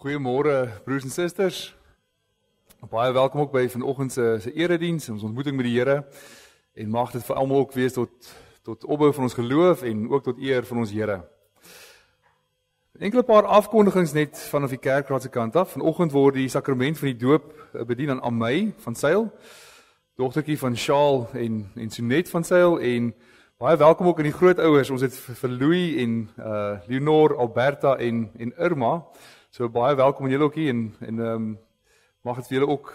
Goeiemôre broers en susters. Baie welkom ook by vanoggend se erediens, ons ontmoeting met die Here. En mag dit vir almal ook wees tot opbou van ons geloof en ook tot eer van ons Here. Enkele paar afkondigings net vanaf die kerkraad se kant af. Vanoggend word die sakrament van die doop bedien aan Amay van Sail, dogtertjie van Shaal en Sonet van Sail, en baie welkom ook aan die grootouers. Ons het vir Louis en Leonor, Alberta en Irma. So baie welkom aan julle ook hier en mag dit vir julle ook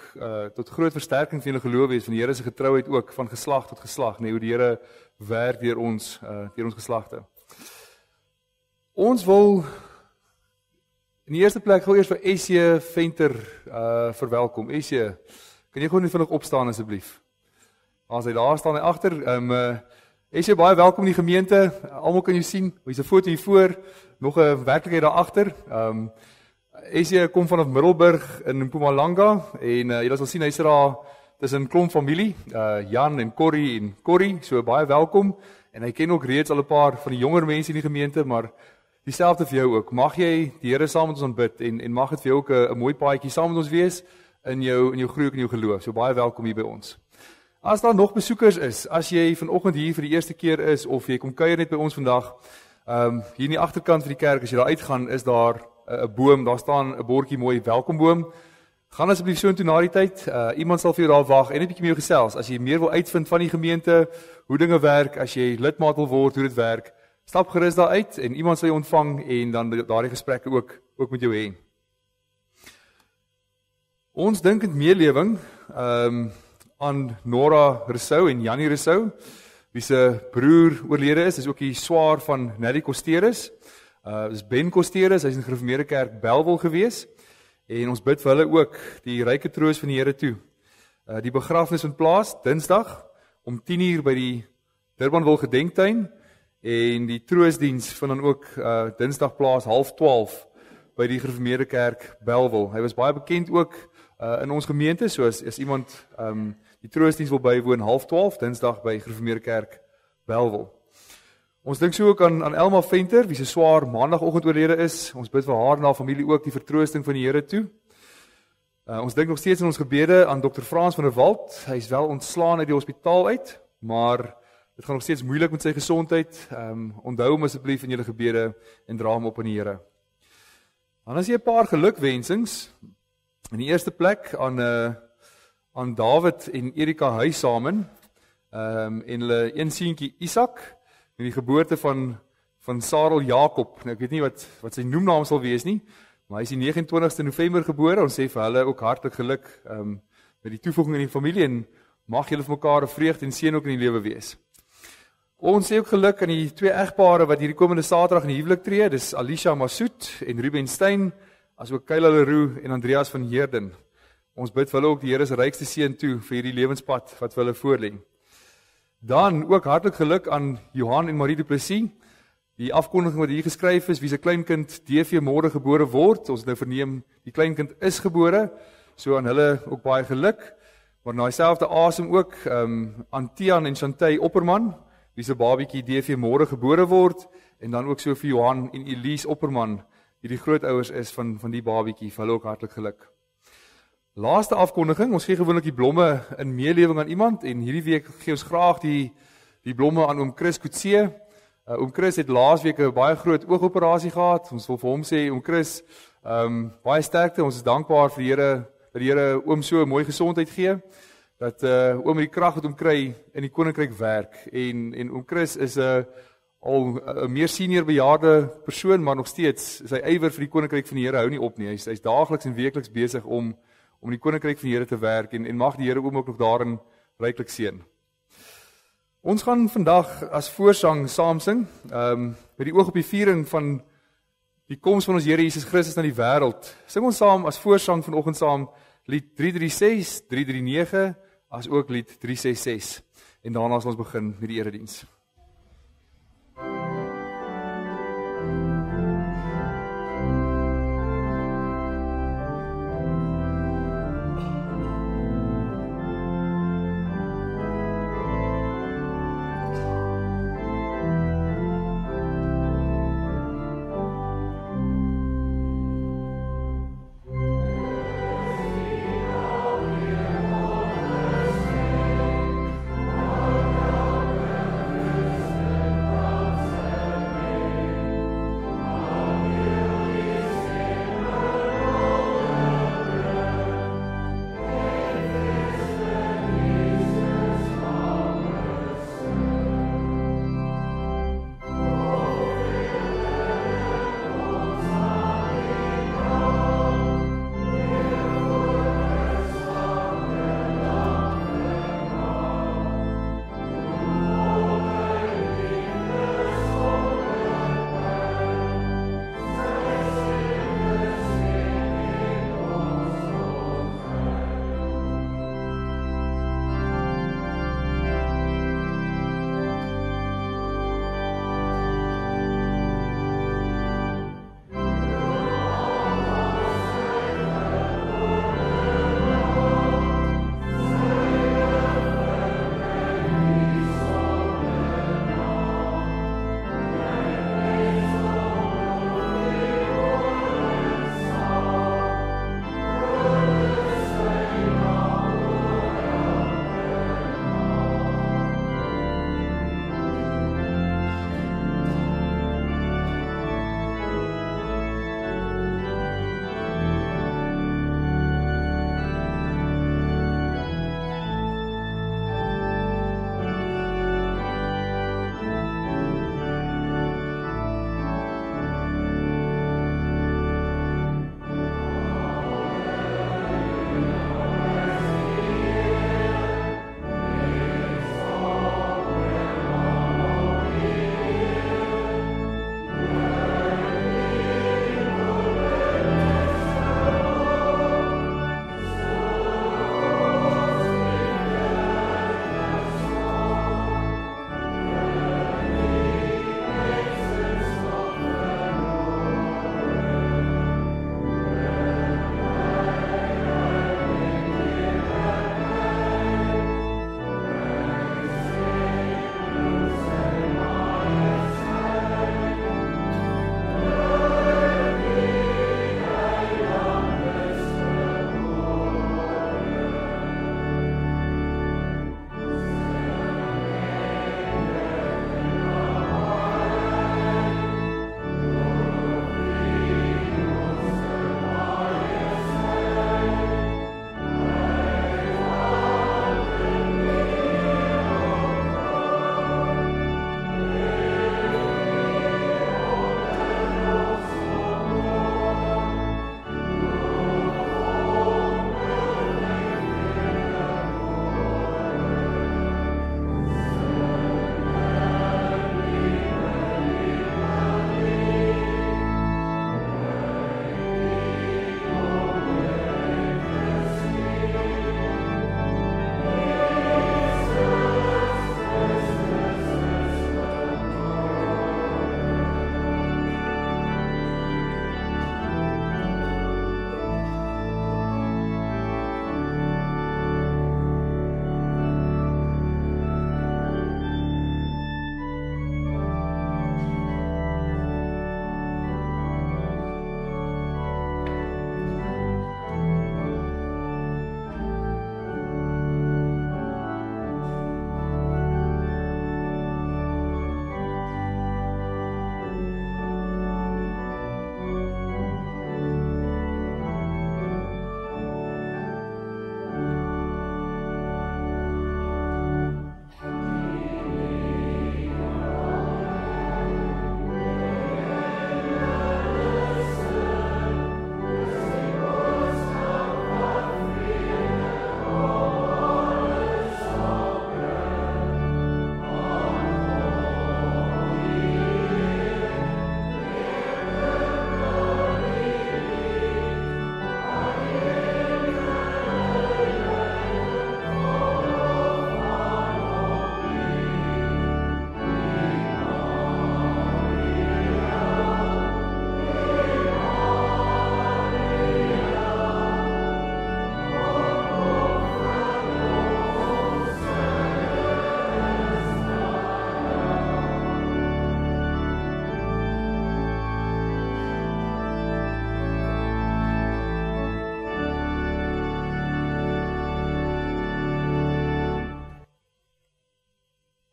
tot groot versterking van julle geloof wees, van die Here se getrouheid ook, van geslag tot geslag, hoe die Here werk deur ons geslagte. Ons wil in die eerste plek gou eers vir Essie Venter verwelkom. Essie, kan jy gou net vinnig opstaan asseblief? As hy daar staan, hy agter. Essie, baie welkom in die gemeente. Almal kan jou sien. Hier's 'n foto hier voor, nog 'n werklikheid daar agter. Essie kom vanaf Middelburg in Mpumalanga en julle sal sien hy's daar tussen 'n klomp familie, Jan en Corrie, so baie welkom. En hy ken ook reeds al 'n paar van die jonger mense in die gemeente, maar dieselfde vir jou ook. Mag jy die Here saam met ons aanbid en mag dit vir jou ook 'n mooi paadjie saam met ons wees in jou groei in jou geloof. So baie welkom hier by ons. As daar nog besoekers is, as jy vanoggend hier vir die eerste keer is of jy kom kuier net by ons vandag, hier in die agterkant van die kerk, as jy daar uitgaan, is daar 'n boom, daar staan 'n bordjie mooi welkomboom. Gaan asseblief so intoe na die tyd. Iemand sal vir jou daar wag en 'n bietjie met jou gesels. As jy meer wil uitvind van die gemeente, hoe dinge werk, as jy lidmaat wil word, hoe dit werk, stap gerus daar uit en iemand sal jou ontvang en dan daardie gesprekke ook met jou hê. Ons dinkend meelewing aan Nora Rousseau en Jannie Rousseau, wie se broer oorlede is ook die swaar van Nelly Kosteres. Dis Ben Kosteres, hy's in die Gereformeerde Kerk Bellville gewees, en ons bid vir hulle ook die ryke troos van die Here toe. Die begrafnis vind plaas Dinsdag om 10:00 by die Durbanville Gedenktuin, en die troosdiens vind dan ook Dinsdag plaas 11:30 by die Gereformeerde Kerk Bellville. Hy was baie bekend ook in ons gemeente, so as iemand die troosdiens wil bywoon 11:30 Dinsdag by Gereformeerde Kerk Bellville. Ons dink so ook aan Elma Venter, wie se swaar maandagoggend oorlede is. Ons bid vir haar en haar familie ook die vertroosting van die Here toe. Ons dink nog steeds in ons gebede aan Dr. Frans van der Walt. Hy is wel ontslaan uit die hospitaal uit, maar dit gaan nog steeds moeilik met sy gesondheid. Onthou hom asseblief in julle gebede en dra hom op aan die Here. Dan as jy 'n paar gelukwensings. In die eerste plek aan David en Erika Huisamen, en hulle een seentjie Isak, en die geboorte van Sarel Jakob. Nou, ek weet nie wat sy noemnaam sal wees nie, maar hy is die 29ste November gebore. Ons sê vir hulle ook hartlik geluk met die toevoeging in die familie, en mag julle vir mekaar 'n vreugde en seën ook in die lewe wees. Ons sê ook geluk aan die twee egpare wat hierdie komende Saterdag in die huwelik tree. Dis Alicia Masoet en Ruben Stein, asook Kayla Leroux en Andreas van Heerden. Ons bid vir hulle ook die Here se rykste seën toe vir hierdie lewenspad wat vir hulle voorlê. Dan ook hartlik geluk aan Johan en Marie Du Plessis. Die afkondiging wat hier geskryf is, wie se kleinkind DV môre gebore word. Ons het nou verneem die kleinkind is gebore, so aan hulle ook baie geluk. Maar na dieselfde asem ook aan Tian en Chantay Opperman, wie se babietjie DV môre gebore word, en dan ook so vir Johan en Elise Opperman, die grootouers is van die babietjie, vir hulle ook hartlik geluk. Laaste afkondiging, ons gee gewoonlik die blomme in meelewing aan iemand, en hierdie week gee ons graag die blomme aan oom Chris Kutse. Oom Chris het laasweek 'n baie groot oogoperasie gehad. Ons wil vir hom sê, oom Chris, baie sterkte. Ons is dankbaar vir die Here, dat die Here oom so 'n mooi gesondheid gee, dat oom die krag wat hom kry in die koninkryk werk. En oom Chris is al 'n meer senior bejaarde persoon, maar nog steeds sy ywer vir die koninkryk van die Here hou nie op nie. Hy's daagliks en weekliks besig om die koninkryk van die Here te werk, en mag die Here ook nog daarin ryklik seën. Ons gaan vandag as voorsang saam sing, met die oog op die viering van die koms van ons Here Jesus Christus na die wêreld. Sing ons saam as voorsang vanoggend saam lied 336, 339, as ook lied 366. En daarna sal ons begin met die erediens.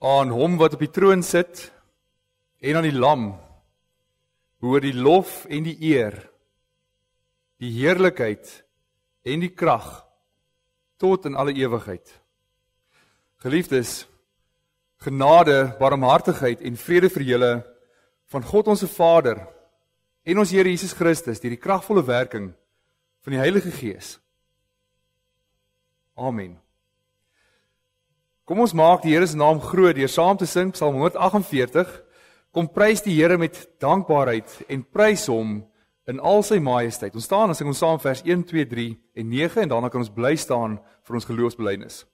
Aan hom wat op die troon sit en aan die lam behoort die lof en die eer, die heerlikheid en die krag tot in alle ewigheid. Geliefdes, genade, barmhartigheid en vrede vir julle van God ons Vader en ons Here Jesus Christus deur die kragvolle werking van die Heilige Gees. Amen. Kom ons maak die Here se naam groot deur saam te sing Psalm 148. Kom prys die Here met dankbaarheid en prys hom in al sy majesteit. Ons staan en sing ons saam vers 1, 2, 3 en 9 en daarna kan ons bly staan vir ons geloofsbelijdenis.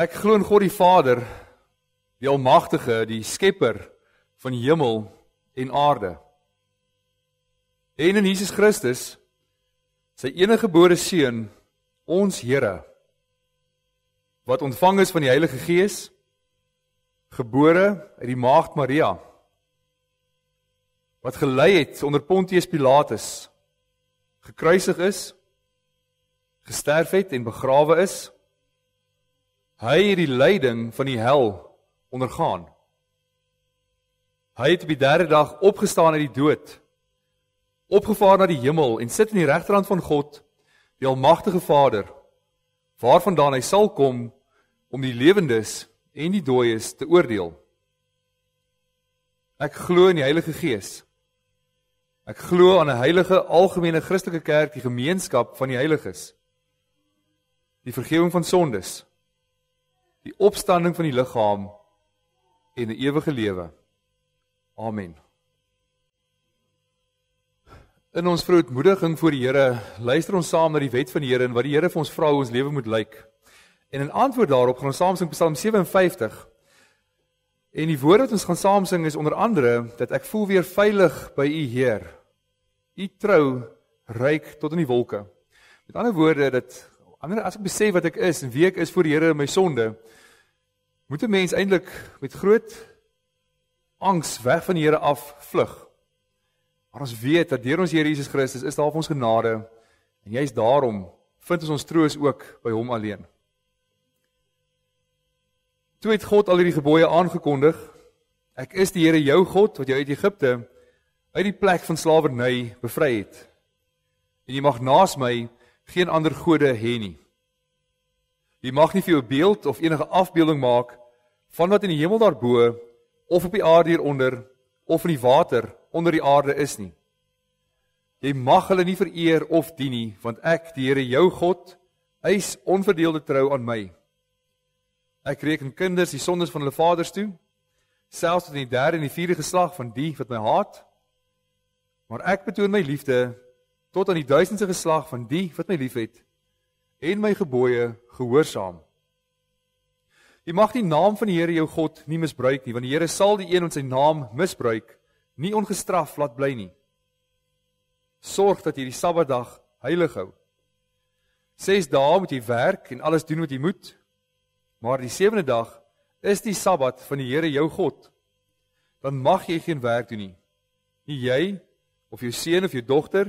Ek glo in God die Vader, die Almagtige, die Skepper van die hemel en aarde. En in Jesus Christus, sy enige gebore Seun, ons Here, wat ontvang is van die Heilige Gees, gebore uit die maagd Maria, wat gelei het onder Pontius Pilatus, gekruisig is, gesterf het en begrawe is. Hy het die lyding van die hel ondergaan. Hy het op die 3de dag opgestaan uit die dood, opgevaar na die hemel en sit in die regterhand van God, die Almagtige Vader, waarvandaan hy sal kom om die lewendes en die dooies te oordeel. Ek glo in die Heilige Gees. Ek glo aan 'n heilige algemene Christelike kerk, die gemeenskap van die heiliges, die vergifnis van sondes, die opstanding van die liggaam en 'n ewige lewe. Amen. In ons verootmoediging voor die Here, luister ons saam na die wet van die Here en wat die Here vir ons vra hoe ons lewe moet lyk. En in antwoord daarop gaan ons saam sing Psalm 57. En die woorde wat ons gaan saam sing is onder andere dat ek voel weer veilig by U Heer. U trou reik tot in die wolke. Met ander woorde dat as ek besef wat ek is en wie ek is voor die Here in my sonde, moet 'n mens eintlik met groot angs weg van die Here af vlug. Maar ons weet dat deur ons Here Jesus Christus is daar vir ons genade en juist daarom vind ons troos ook by hom alleen. Toe het God al hierdie gebooie aangekondig. Ek is die Here jou God wat jou uit Egipte, uit die plek van slawerny bevry het. En jy mag naas my geen ander gode hê nie. Jy mag nie vir jou 'n beeld of enige afbeelding maak van wat in die hemel daarbo, of op die aarde hieronder, of in die water onder die aarde is nie. Jy mag hulle nie vereer of dien nie, want ek, die Here jou God, Eis onverdeelde trou aan my. Ek reken kinders die sondes van hulle vaders toe, selfs tot in die 3de en die 4de geslag van die wat my haat, maar ek betoon my liefde tot aan die 1000ste geslag van die wat my liefhet, en my gebooie gehoorsaam. Jy mag die naam van die Here jou God nie misbruik nie, want die Here sal die een wat sy naam misbruik, nie ongestraf laat bly nie. Sorg dat jy die Sabbatdag heilig hou. 6 dae moet jy werk en alles doen wat jy moet, maar die 7de dag is die Sabbat van die Here jou God. Dan mag jy geen werk doen nie. Nie jy, of jou seun of jou dogter,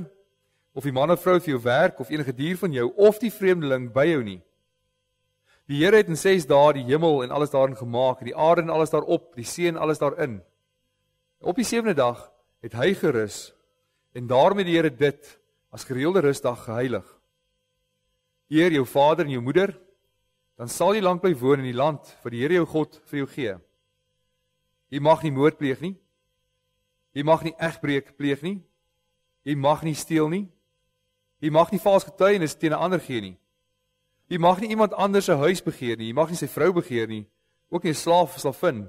of die man of vrou vir jou werk, of enige dier van jou, of die vreemdeling by jou nie. Die Here het in 6 dae die hemel en alles daarin gemaak, en die aarde en alles daarop, die see en alles daarin. Op die 7de dag het hy gerus, en daarom het die Here dit as gereelde rusdag geheilig. Eer jou vader en jou moeder, dan sal jy lank bly woon in die land wat die Here jou God vir jou gee. Jy mag nie moord pleeg nie. Jy mag nie egbreek pleeg nie. Jy mag nie steel nie. Jy mag nie vals getuienis teen 'n ander gee nie. Jy mag nie iemand anders se huis begeer nie. Jy mag nie sy vrou begeer nie. Ook nie 'n slaaf of slavin,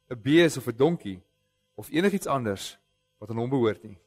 'n bees of 'n donkie of enigiets anders wat aan hom behoort nie.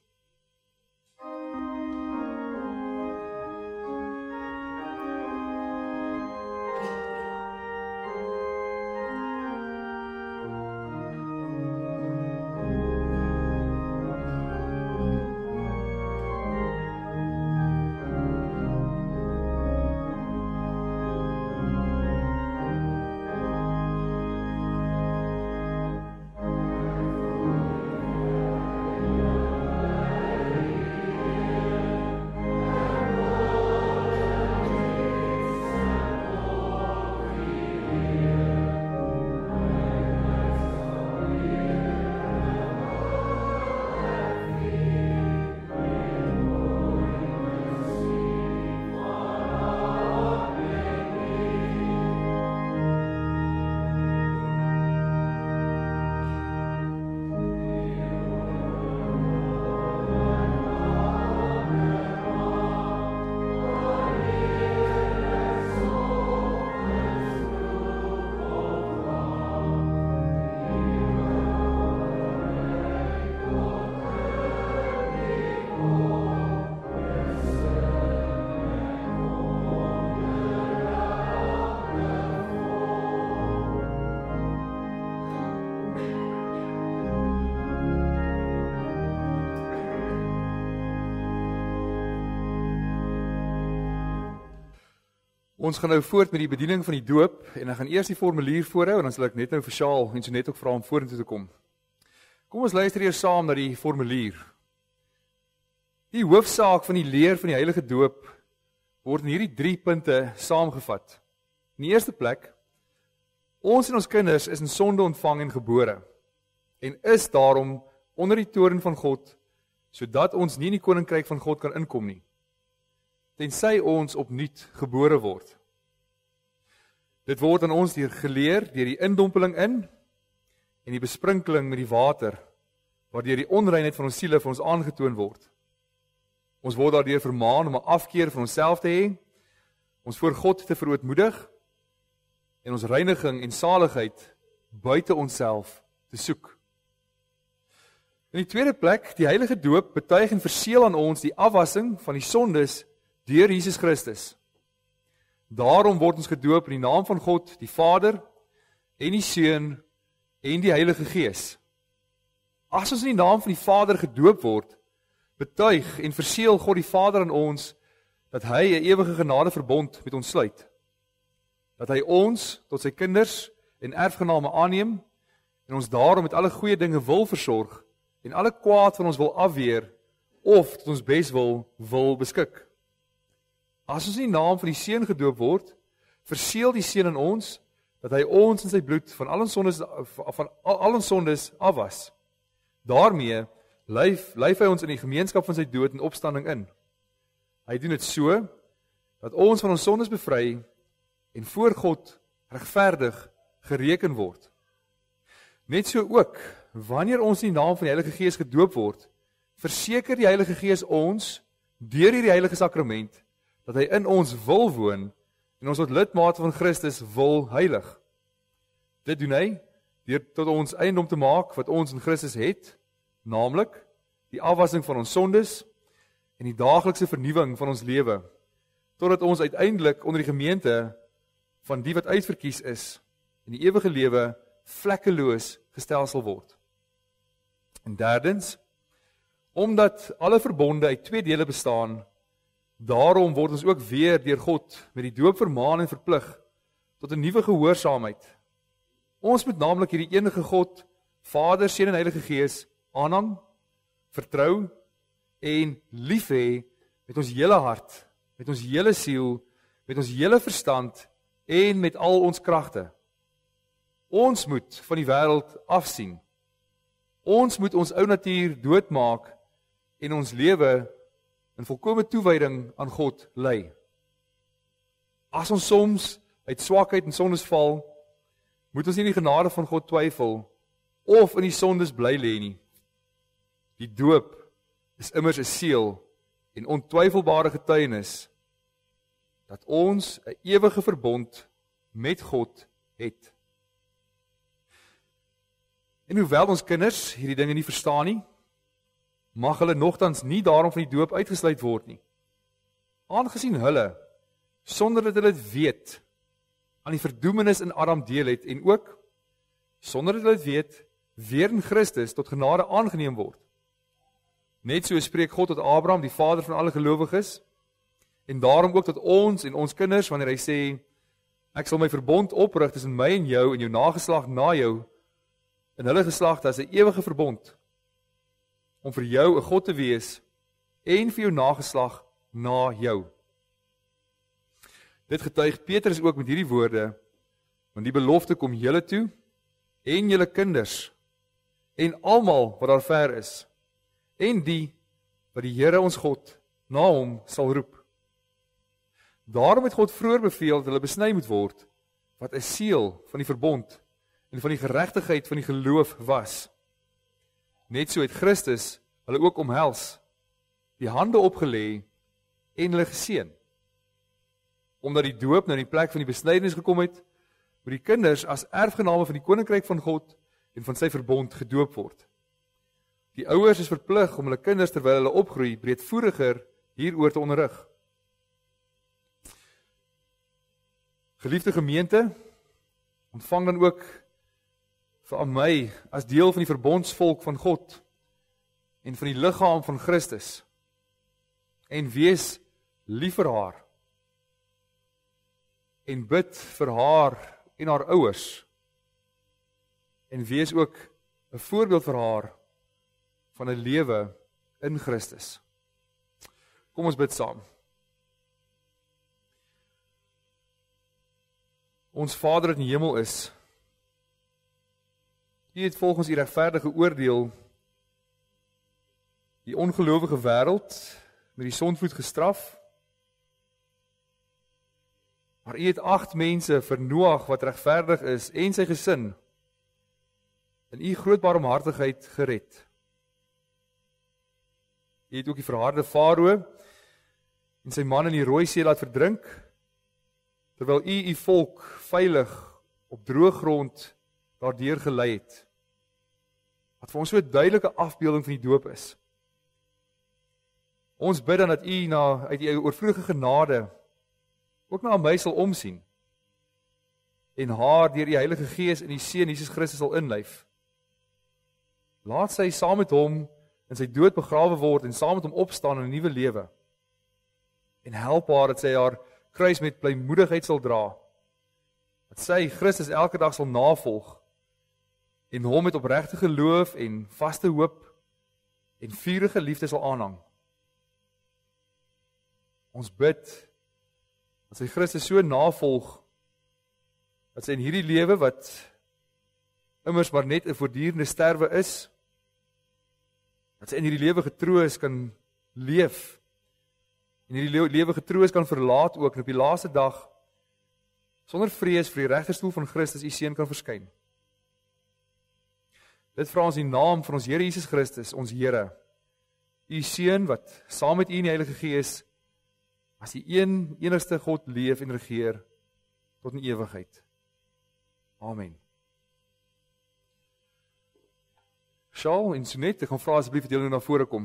Ons gaan nou voort met die bediening van die doop en ek gaan eers die formulier voorhou en dan sal ek net nou vir Sjaal en Sonet ook vra om vorentoe te kom. Kom ons luister eers saam na die formulier. Die hoofsaak van die leer van die heilige doop word in hierdie 3 punte saamgevat. In die eerste plek, ons en ons kinders is in sonde ontvang en gebore en is daarom onder die toorn van God, sodat ons nie in die koninkryk van God kan inkom nie, tensy ons opnuut gebore word. Dit word aan ons geleer deur die indompeling in en die besprinkeling met die water, waardeur die onreinheid van ons siele vir ons aangetoon word. Ons word daardeur vermaan om 'n afkeer van onsself te hê, ons voor God te verootmoedig en ons reiniging en saligheid buite onsself te soek. In die tweede plek, die heilige doop betuig en verseël aan ons die afwassing van die sondes deur Jesus Christus. Daarom word ons gedoop in die naam van God, die Vader en die Seun en die Heilige Gees. As ons in die naam van die Vader gedoop word, betuig en verseël God die Vader aan ons dat hy 'n ewige genadeverbond met ons sluit. Dat hy ons tot sy kinders en erfgename aanneem en ons daarom met alle goeie dinge wil versorg en alle kwaad van ons wil afweer of tot ons beswil wil beskik. As ons in die naam van die Seun gedoop word, verseël die Seun aan ons dat hy ons in sy bloed van al ons sondes afwas. Daarmee lyf hy ons in die gemeenskap van sy dood en opstanding in. Hy doen dit so dat ons van ons sondes bevry en voor God regverdig gereken word. Net so ook, wanneer ons in die naam van die Heilige Gees gedoop word, verseker die Heilige Gees ons deur hierdie heilige sakrament dat hy in ons wil woon en ons word lidmate van Christus wil heilig. Dit doen hy deur tot ons eiendom te maak wat ons in Christus het, naamlik die afwassing van ons sondes en die daaglikse vernuwing van ons lewe, totdat ons uiteindelik onder die gemeente van die wat uitverkies is en die ewige lewe vlekkeloos gestel sal word. En derdens, omdat alle verbonde uit 2 dele bestaan, daarom word ons ook weer deur God met die doop vermaan en verplig tot 'n nuwe gehoorsaamheid. Ons moet naamlik hierdie enige God, Vader, Seun en Heilige Gees aanhang, vertrou en lief hê met ons hele hart, met ons hele siel, met ons hele verstand en met al ons kragte. Ons moet van die wêreld afsien. Ons moet ons ou natuur doodmaak en ons lewe in volkomme toewyding aan God lei. As ons soms uit swakheid en sondes val, moet ons nie die genade van God twyfel of in die sondes bly lê nie. Die doop is immers 'n seël en ontwyfelbare getuienis dat ons 'n ewige verbond met God het. En hoewel ons kinders hierdie dinge nie verstaan nie, mag hulle nogtans nie daarom van die doop uitgesluit word nie. Aangesien hulle, sonder dat hulle dit weet, aan die verdoemenis in Adam deel het en ook, sonder dat hulle dit weet, weer in Christus tot genade aangeneem word. Net so spreek God tot Abraham, die vader van alle gelowiges, en daarom ook tot ons en ons kinders, wanneer hy sê, ek sal my verbond oprig tussen my en jou nageslag na jou, in hulle geslagte as 'n ewige verbond, om vir jou 'n God te wees, en vir jou nageslag na jou. Dit getuig Petrus ook met hierdie woorde, want die belofte kom julle toe, en julle kinders, en almal wat daar ver is, en die wat die Here ons God na hom sal roep. Daarom het God vroeër beveel dat hulle besny moet word, wat 'n seël van die verbond en van die geregtigheid van die geloof was. Net so het Christus hulle ook omhels, die hande opgelê en hulle geseën. Omdat die doop nou in die plek van die besnydenis gekom het, moet die kinders as erfgename van die koninkryk van God en van sy verbond gedoop word. Die ouers is verplig om hulle kinders terwyl hulle opgroei breedvoeriger hieroor te onderrig. Geliefde gemeente, ontvang dan ook vir my as deel van die verbondsvolk van God en van die liggaam van Christus en wees lief vir haar en bid vir haar en haar ouers en wees ook 'n voorbeeld vir haar van 'n lewe in Christus. Kom ons bid saam. Ons Vader wat in die hemel is, U het volgens U regverdige oordeel die ongelowige wêreld met die sondvloed gestraf, maar U het 8 mense vir Noag wat regverdig is en sy gesin in U groot barmhartigheid gered. U het ook die verharde Farao en sy man in die Rooi See laat verdrink, terwyl U volk veilig op droë grond daardeur gelei het. Wat vir ons so 'n duidelike afbeelding van die doop is. Ons bid dan dat U uit U oorvloedige genade ook na my sal omsien en haar deur die Heilige Gees in die Seun Jesus Christus sal inlyf. Laat sy saam met hom in sy dood begrawe word en saam met hom opstaan in 'n nuwe lewe. En help haar dat sy haar kruis met blymoedigheid sal dra. Dat sy Christus elke dag sal navolg en hom met opregte geloof en vaste hoop en vurige liefde sal aanhang. Ons bid dat sy Christus so navolg dat sy in hierdie lewe wat immers maar net 'n voortdurende sterwe is, dat sy in hierdie lewe getroos kan leef en hierdie lewe getroos kan verlaat ook en op die laaste dag sonder vrees vir die regterstoel van Christus U Seun kan verskyn. Dit vra ons in die naam van ons Here Jesus Christus, ons Here, U Seun wat saam met U in die Heilige Gees as die enigste God leef en regeer tot in ewigheid. Amen. Shaal en Sonet, ek gaan vra asseblief dat julle nou na vore kom.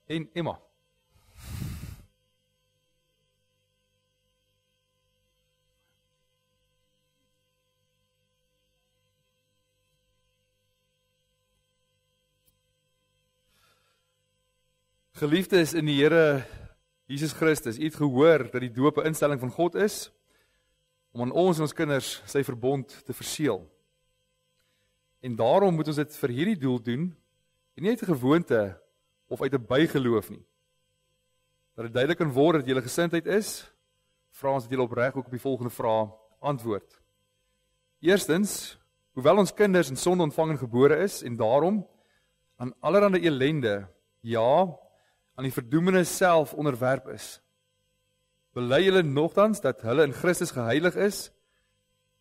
En Emma. Geliefdes in die Here Jesus Christus, u het gehoor dat die doop 'n instelling van God is om aan ons en ons kinders sy verbond te verseël. En daarom moet ons dit vir hierdie doel doen, en nie uit 'n gewoonte of uit 'n bygeloof nie. Dat dit duidelik kan word dat julle gesindheid is, vra ons dat julle opreg ook op die volgende vrae antwoord. Eerstens, hoewel ons kinders in sonde ontvang en gebore is, en daarom aan allerlei elende, ja, aan die verdoemenis self onderwerp is, bely julle nogtans dat hulle in Christus geheilig is,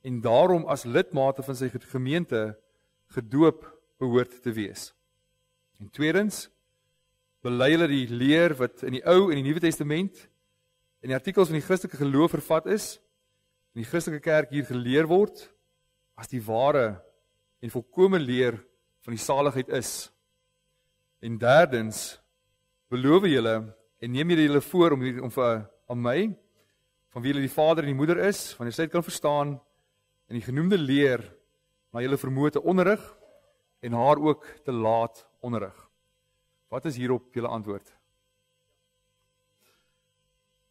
en daarom as lidmate van sy gemeente gedoop behoort te wees. En tweedens, bely julle die leer wat in die Ou en die Nuwe Testament en die artikels van die Christelike geloof vervat is, en die Christelike kerk hier geleer word, as die ware en volkome leer van die saligheid is. En derdens, beloof julle en neem julle voor om vir aan my, van wie julle die vader en die moeder is, wanneer sy dit kan verstaan, en die genoemde leer na julle vermoë te onderrig, en haar ook te laat onderrig. Wat is hierop julle antwoord?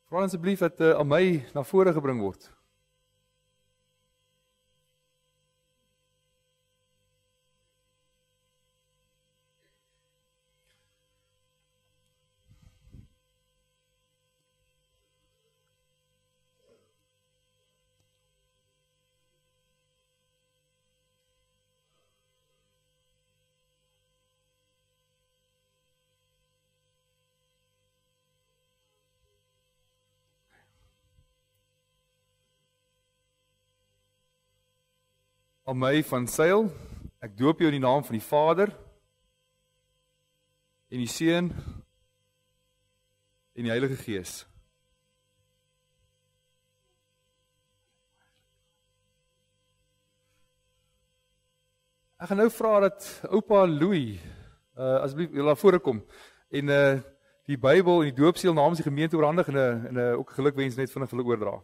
Vra asseblief dat aan my na vore gebring word. Aan my van Seil, ek doop jou in die naam van die Vader, en die Seun, en die Heilige Gees. Ek gaan nou vra dat oupa Louis, asseblief julle na vore kom, en die Bybel en die doopseël namens die gemeente oorhandig, en ook gelukwens net vinnig hulle oordra.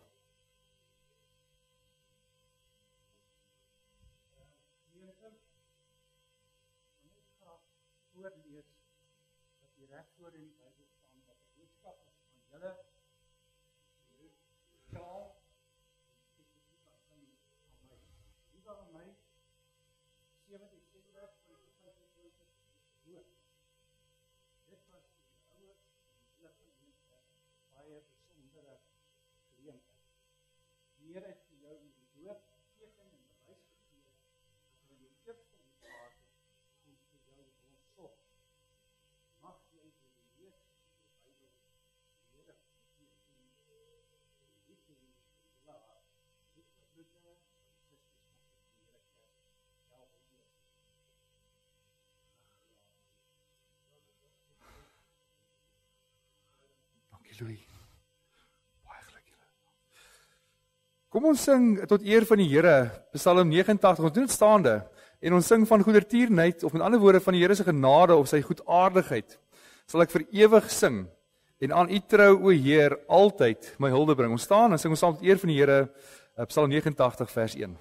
Louis. Baie geluk julle. Kom ons sing tot eer van die Here, Psalm 89, ons doen dit staande, en ons sing van goedertierenheid, of met ander woorde van die Here se genade of sy goedaardigheid, sal ek vir ewig sing, en aan u trou, o Heer, altyd my hulde bring. Ons staan en sing ons saam tot eer van die Here, Psalm 89 vers 1.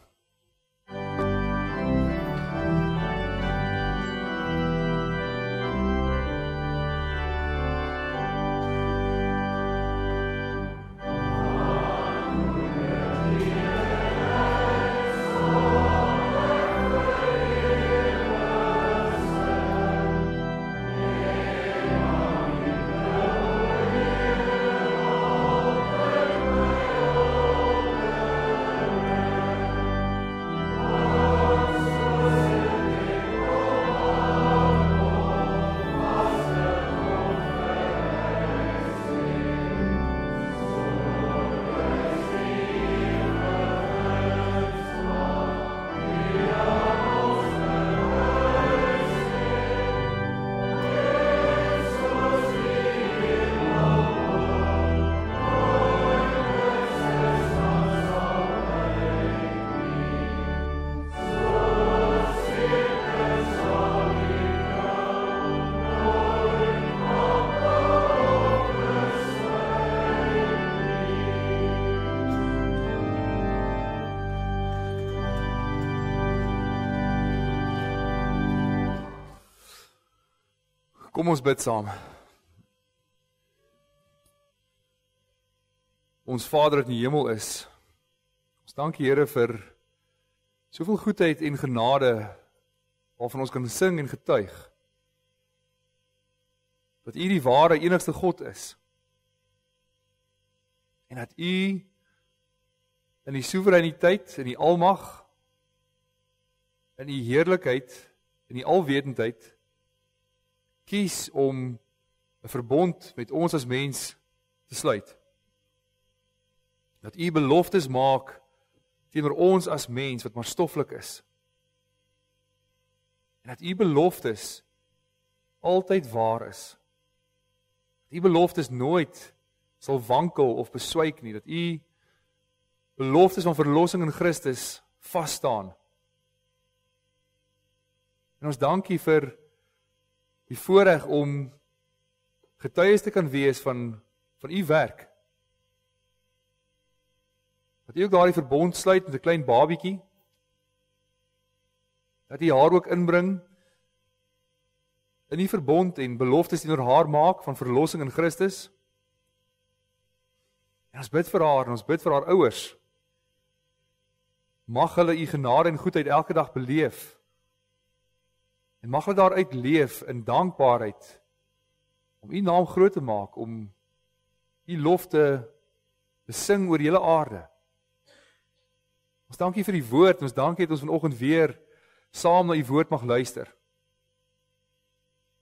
Kom ons bid saam. Ons Vader wat in die hemel is, ons dank U, Here, vir soveel goedheid en genade waarvan ons kan sing en getuig. Dat U die ware enigste God is. En dat U in die soewereiniteit, in die almag, in die heerlikheid, in die alwetendheid, kies om 'n verbond met ons as mens te sluit. Dat U beloftes maak teenoor ons as mens wat maar stoffelik is. En dat U beloftes altyd waar is. Dat U beloftes nooit sal wankel of beswyk nie. Dat U beloftes van verlossing in Christus vas staan. En ons dank U vir die voorreg om getuies te kan wees van U werk. Dat U ook daardie verbond sluit met 'n klein babietjie. Dat U haar ook inbring in die verbond en beloftes teenoor haar maak van verlossing in Christus. En ons bid vir haar en ons bid vir haar ouers. Mag hulle U genade en goedheid elke dag beleef. En mag hulle daaruit leef in dankbaarheid om U naam groot te maak, om U lof te besing oor die hele aarde. Ons dank U vir die woord, en ons dank U dat ons vanoggend weer saam na U woord mag luister.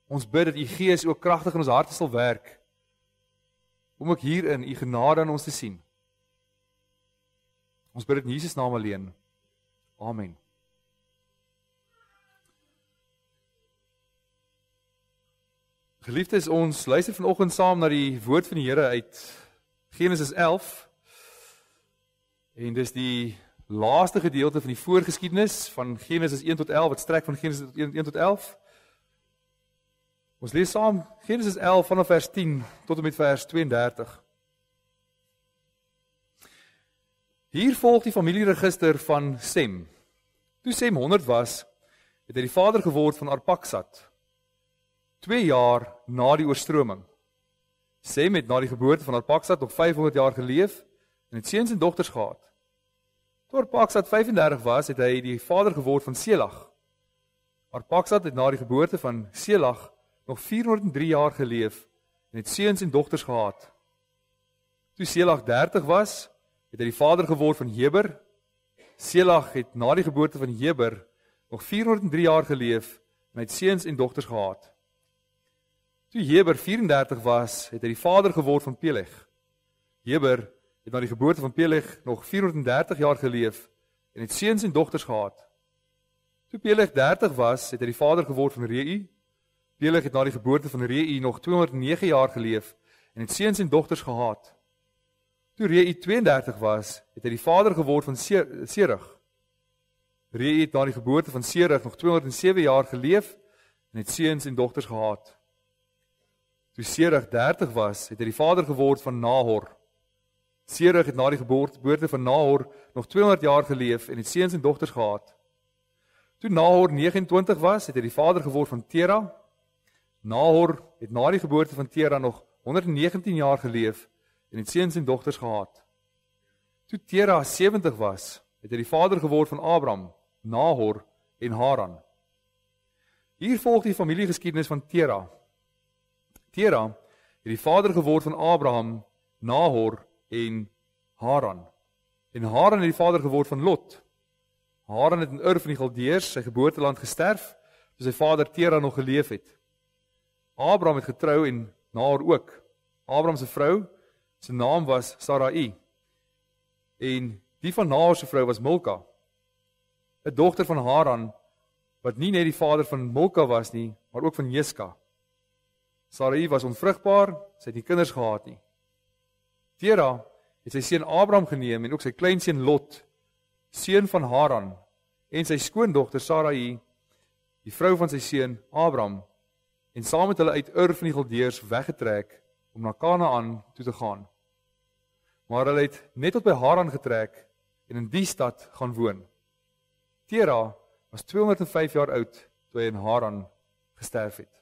Ons bid dat U Gees ook kragtig in ons harte sal werk, om ook hierin U genade aan ons te sien. Ons bid dit in Jesus naam alleen. Amen. Geliefdes, ons luister vanoggend saam na die woord van die Here uit Genesis 11. En dis die laaste gedeelte van die voorgeskiedenis van Genesis 1 tot 11, wat strek van Genesis 1 tot 11. Ons lees saam Genesis 11 vanaf vers 10 tot en met vers 32. Hier volg die familieregister van Sem. Toe Sem 100 was, het hy die vader geword van Arpaksad, 2 jaar na die oorstroming. Sem het na die geboorte van Arpaksad nog 500 jaar geleef en het seuns en dogters gehad. Toe Arpaksad 35 was, het hy die vader geword van Selag. Arpaksad het na die geboorte van Selag nog 403 jaar geleef en het seuns en dogters gehad. Toe Selag 30 was, het hy die vader geword van Heber. Selag het na die geboorte van Heber nog 403 jaar geleef en het seuns en dogters gehad. Toe Heber 34 was, het hy die vader geword van Peleg. Heber het na die geboorte van Peleg nog 430 jaar geleef en het seuns en dogters gehad. Toe Peleg 30 was, het hy die vader geword van Reu. Peleg het na die geboorte van Reu nog 209 jaar geleef en het seuns en dogters gehad. Toe Reu 32 was, het hy die vader geword van Serug. Reu het na die geboorte van Serug nog 207 jaar geleef en het seuns en dogters gehad. Toe Serug 30 was, het hy die vader geword van Nahor. Serug het na die geboorte van Nahor nog 200 jaar geleef en het seuns en dogters gehad. Toe Nahor 29 was, het hy die vader geword van Tera. Nahor het na die geboorte van Tera nog 119 jaar geleef en het seuns en dogters gehad. Toe Tera 70 was, het hy die vader geword van Abram, Nahor en Haran. Hier volg die familiegeskiedenis van Tera. Tera het die vader geword van Abraham, Nahor en Haran. En Haran het die vader geword van Lot. Haran het in Ur van die Galdeërs, sy geboorteland, gesterf, toe sy vader Tera nog geleef het. Abraham het getrou en Nahor ook. Abraham se vrou, sy naam was Sarai. En die van Nahor se vrou was Milka, 'n dogter van Haran, wat nie net die vader van Milka was nie, maar ook van Jeska. Sarai was onvrugbaar, sy het nie kinders gehad nie. Tera het sy seun Abraham geneem en ook sy kleinseun Lot, seun van Haran, en sy skoondogter Sarai, die vrou van sy seun Abraham, en saam met hulle uit Ur van die Galdeërs weggetrek om na Kanaan toe te gaan. Maar hulle het net tot by Haran getrek en in die stad gaan woon. Tera was 205 jaar oud toe hy in Haran gesterf het.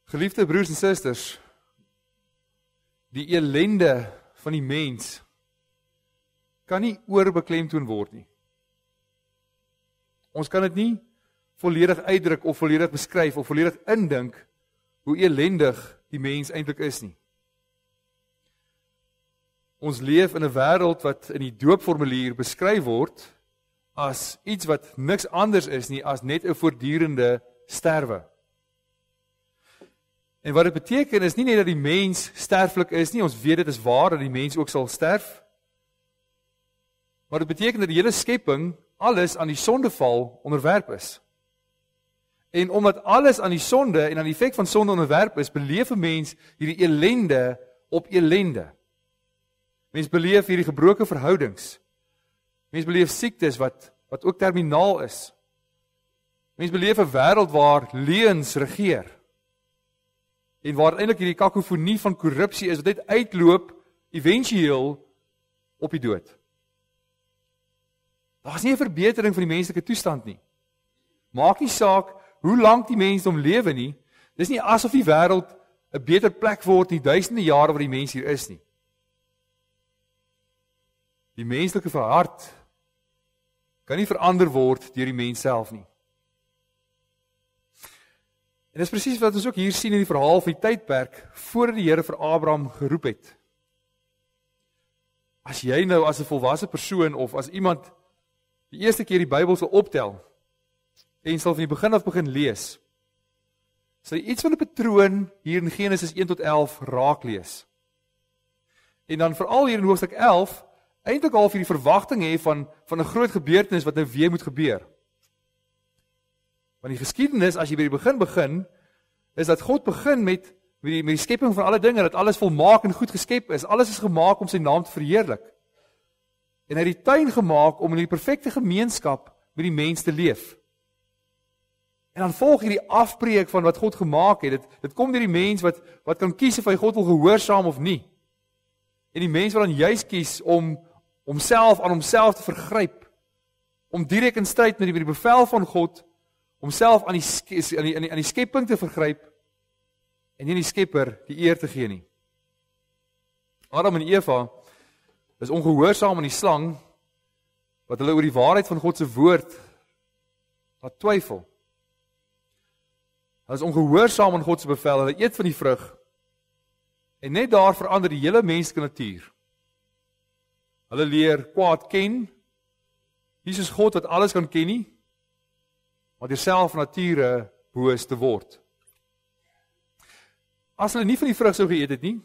Geliefde broers en susters, die ellende van die mens kan nie oorbeklemtoon word nie. Ons kan dit nie volledig uitdruk of volledig beskryf of volledig indink hoe elendig die mens eintlik is nie. Ons leef in 'n wêreld wat in die doopformulier beskryf word as iets wat niks anders is nie as net 'n voortdurende sterwe. En wat dit beteken is nie net dat die mens sterflik is nie, ons weet dit is waar dat die mens ook sal sterf. Maar dit beteken dat die hele skepping, alles aan die sondeval onderwerp is. En omdat alles aan die sonde en aan die effek van sonde onderwerp is, beleef 'n mens hierdie ellende op ellende. Mens beleef hierdie gebroke verhoudings. Mens beleef siektes wat ook terminaal is. Mens beleef 'n wêreld waar leuns regeer. En waar eintlik hierdie kakofonie van korrupsie is wat net uitloop éventueel op die dood. Daar's nie 'n verbetering van die menslike toestand nie. Maak nie saak hoe lank die mens hom lewe nie. Dis nie asof die wêreld 'n beter plek word in die duisende jare wat die mens hier is nie. Die menslike hart kan nie verander word deur die mens self nie. En dis presies wat ons ook hier sien in die verhaal van die tydperk voordat die Here vir Abraham geroep het. As jy nou as 'n volwasse persoon of as iemand die eerste keer die Bybel sal optel en sal van die begin af begin lees, sal jy iets van 'n patroon hier in Genesis 1 tot 11 raak lees. En dan veral hier in hoofstuk 11 eintlik al vir die verwagting hê van 'n groot gebeurtenis wat nou weer moet gebeur. Want die geskiedenis, as jy by die begin, is dat God begin met die skepping van alle dinge, dat alles volmaak en goed geskep is. Alles is gemaak om sy naam te verheerlik. En hy het die tuin gemaak om in die perfekte gemeenskap met die mens te leef. En dan volg hierdie afbreek van wat God gemaak het. Dit kom deur die mens wat kan kies of hy God wil gehoorsaam of nie. En die mens wat dan juis kies om homself aan homself te vergryp, om direk in stryd met die bevel van God, homself aan die skepping te vergryp en nie die Skepper die eer te gee nie. Adam en Eva is ongehoorsaam aan die slang wat hulle oor die waarheid van God se woord laat twyfel. Hulle is ongehoorsaam aan God se bevel, hulle eet van die vrug en net daar verander die hele menslike natuur. Hulle leer kwaad ken. Nie soos God wat alles kan ken nie, maar deur self nature boos te word. As hulle nie van die vrug sou geëet het nie,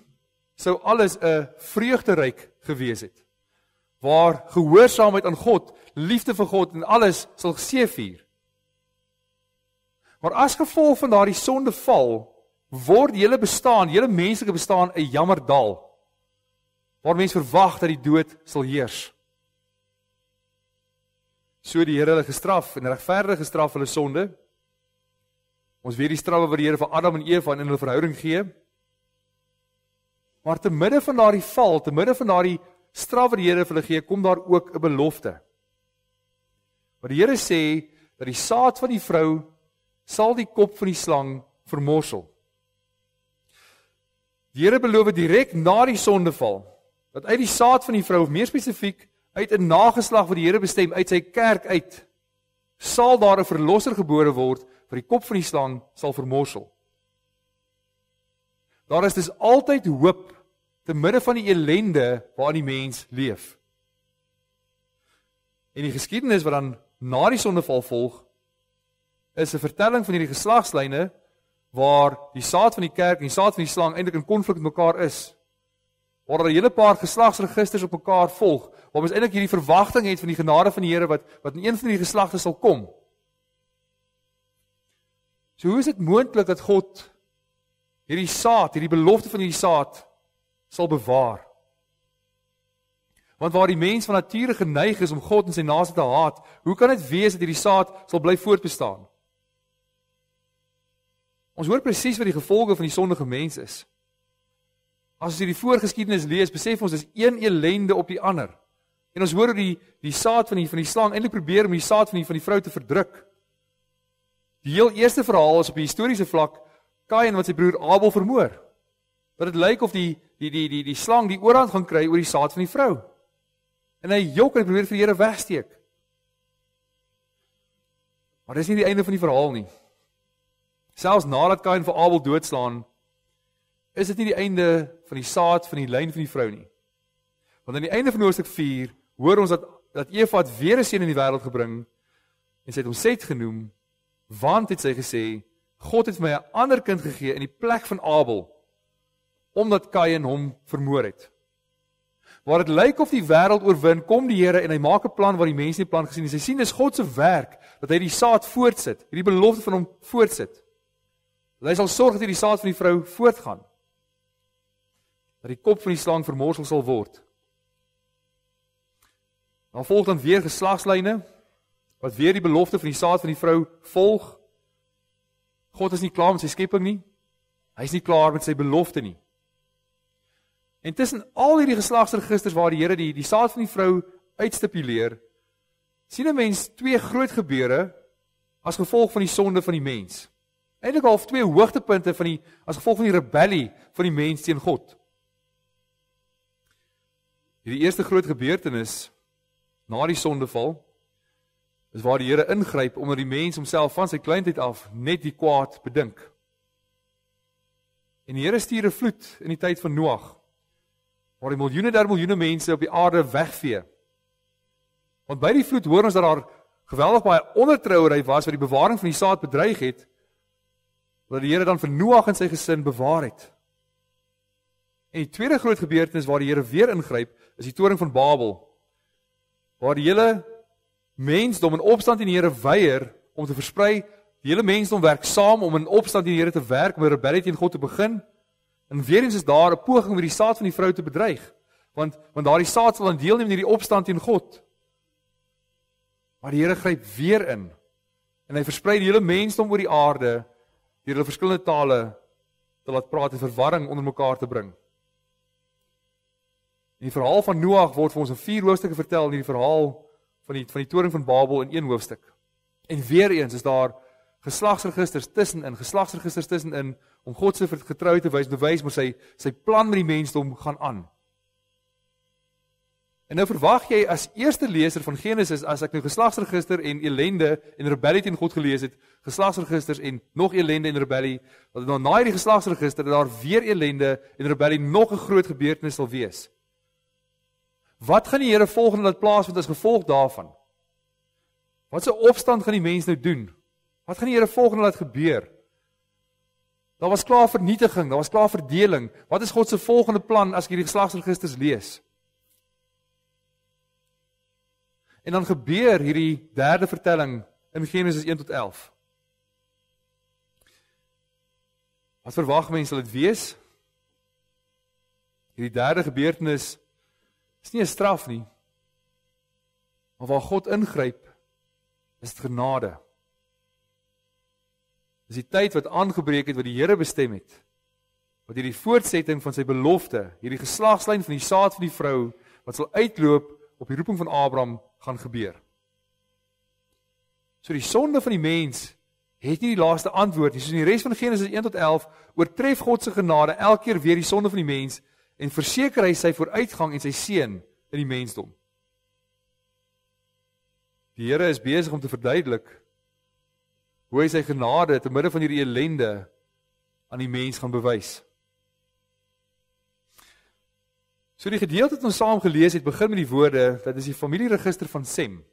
sou alles 'n vreugderyk gewees het, waar gehoorsaamheid aan God, liefde vir God en alles sal geseëvier. Maar as gevolg van daardie sondeval, word die hele menslike bestaan 'n jammerdal, waar mens verwag dat die dood sal heers. So die Here hulle gestraf en regverdig gestraf hulle sonde. Ons weet die straffe wat die Here vir Adam en Eva in hulle verhouding gee. Maar te midde van daardie val, te midde van daardie straf wat die Here vir hulle gee, kom daar ook 'n belofte. Wat die Here sê, dat die saad van die vrou sal die kop van die slang vermorsel. Die Here beloof direk na die sondeval, dat uit die saad van die vrou, of meer spesifiek, uit 'n nageslag wat die Here bestem, uit sy kerk uit, sal daar 'n verlosser gebore word, wat die kop van die slang sal vermorsel. Daar is dus altyd hoop, te midde van die ellende waarin die mens leef. En die geskiedenis wat dan na die sondeval volg, is 'n vertelling van hierdie geslagslyne, waar die saad van die kerk en die saad van die slang eintlik in konflik met mekaar is. Waar daar 'n hele paar geslagsregisters op mekaar volg, waar ons eintlik hierdie verwagting het van die genade van die Here wat in een van die geslagte sal kom. So hoe is dit moontlik dat God hierdie saad, hierdie belofte van hierdie saad sal bewaar? Want waar die mens van nature geneig is om God en sy naaste te haat, hoe kan dit wees dat hierdie saad sal bly voortbestaan? Ons hoor presies wat die gevolge van die sondige mens is. As ons hierdie voorgeskiedenis lees, besef ons dis een ellende op die ander. En ons hoor hoe die saad van die slang eintlik probeer om die saad van die vrou te verdruk. Die heel eerste verhaal is op die historiese vlak Kain wat sy broer Abel vermoor. Dat dit lyk of die slang die oorhand gaan kry oor die saad van die vrou. En hy jok en probeer vir die Here wegsteek. Maar dis nie die einde van die verhaal nie. Selfs nadat Kain vir Abel doodslaan, is dit nie die einde van die saad van die lyn van die vrou nie. Want aan die einde van hoofstuk 4 hoor ons dat Eva het weer 'n seun in die wêreld gebring en sy het hom Set genoem, want het sy gesê, God het vir my 'n ander kind gegee in die plek van Abel, omdat Kain hom vermoor het. Waar dit lyk of die wêreld oorwin, kom die Here en hy maak 'n plan waar die mense nie plan gesien het. Hy sien dis God se werk dat hy die saad voortsit, hierdie belofte van hom voortsit. Dat hy sal sorg dat hierdie saad van die vrou voortgaan. Dat die kop van die slang vermorsel sal word. Dan volg dan weer geslagslyne, wat weer die belofte van die saad van die vrou volg. God is nie klaar met sy skepping nie. Hy is nie klaar met sy belofte nie. En tussen al hierdie geslagsregisters waar die Here die saad van die vrou uitstipuleer, sien 'n mens twee groot gebeure as gevolg van die sonde van die mens. Eintlik half twee hoogtepunte as gevolg van die rebellie van die mens teen God. Die eerste groot gebeurtenis na die sondeval is waar die Here ingryp omdat die mens homself van sy kleintyd af net die kwaad bedink. En die Here stuur 'n vloed in die tyd van Noag, waar die miljoene der miljoene mense op die aarde wegvee. Want by die vloed hoor ons dat daar geweldig baie ondertrouery was wat die bewaring van die saad bedreig het, wat die Here dan vir Noag en sy gesin bewaar het. En die tweede groot gebeurtenis waar die Here weer ingryp, is die toring van Babel, waar die hele mensdom in opstand teen die Here weier om te versprei. Die hele mensdom werk saam om in opstand teen die Here te werk, om 'n rebellie teen God te begin. En weer eens is daar 'n poging om die saad van die vrou te bedreig, want daardie saad sal aan deelneem in hierdie opstand teen God. Maar die Here gryp weer in, en hy versprei die hele mensdom oor die aarde, deur hulle verskillende tale te laat praat en verwarring onder mekaar te bring. Die verhaal van Noag word vir ons in 4 hoofstukke vertel, en die verhaal van die toring van Babel in 1 hoofstuk. En weer eens is daar geslagsregisters tussenin, om God se getrou te bewys, maar sy plan met die mensdom gaan aan. En nou verwag jy as eerste leser van Genesis, as ek nou geslagsregister en ellende en rebellie teen God gelees het, geslagsregisters en nog ellende en rebellie, dat dan na hierdie geslagsregister daar weer ellende en rebellie nog 'n groot gebeurtenis sal wees. Wat gaan die Here volgende laat plaasvind as gevolg daarvan? Wat se opstand gaan die mens nou doen? Wat gaan die Here volgende laat gebeur? Daar was klaar vernietiging, daar was klaar verdeling. Wat is God se volgende plan as ek hierdie geslagsregisters lees? En dan gebeur hierdie derde vertelling in Genesis 1 tot 11. Wat verwag mense sal dit wees? Hierdie derde gebeurtenis is nie 'n straf nie, maar waar God ingryp, is dit genade. Dis die tyd wat aangebreek het, wat die Here bestem het, wat hierdie voortsetting van sy belofte, hierdie geslagslyn van die saad van die vrou, wat sal uitloop op die roeping van Abraham, gaan gebeur. So die sonde van die mens het nie die laaste antwoord nie. Soos in die res van Genesis 1 tot 11 oortref God se genade elke keer weer die sonde van die mens en verseker hy sy vooruitgang en sy seën in die mensdom. Die Here is besig om te verduidelik hoe hy sy genade te midde van hierdie ellende aan die mens gaan bewys. So die gedeelte wat ons saam gelees het, begin met die woorde, dat is die familieregister van Sem.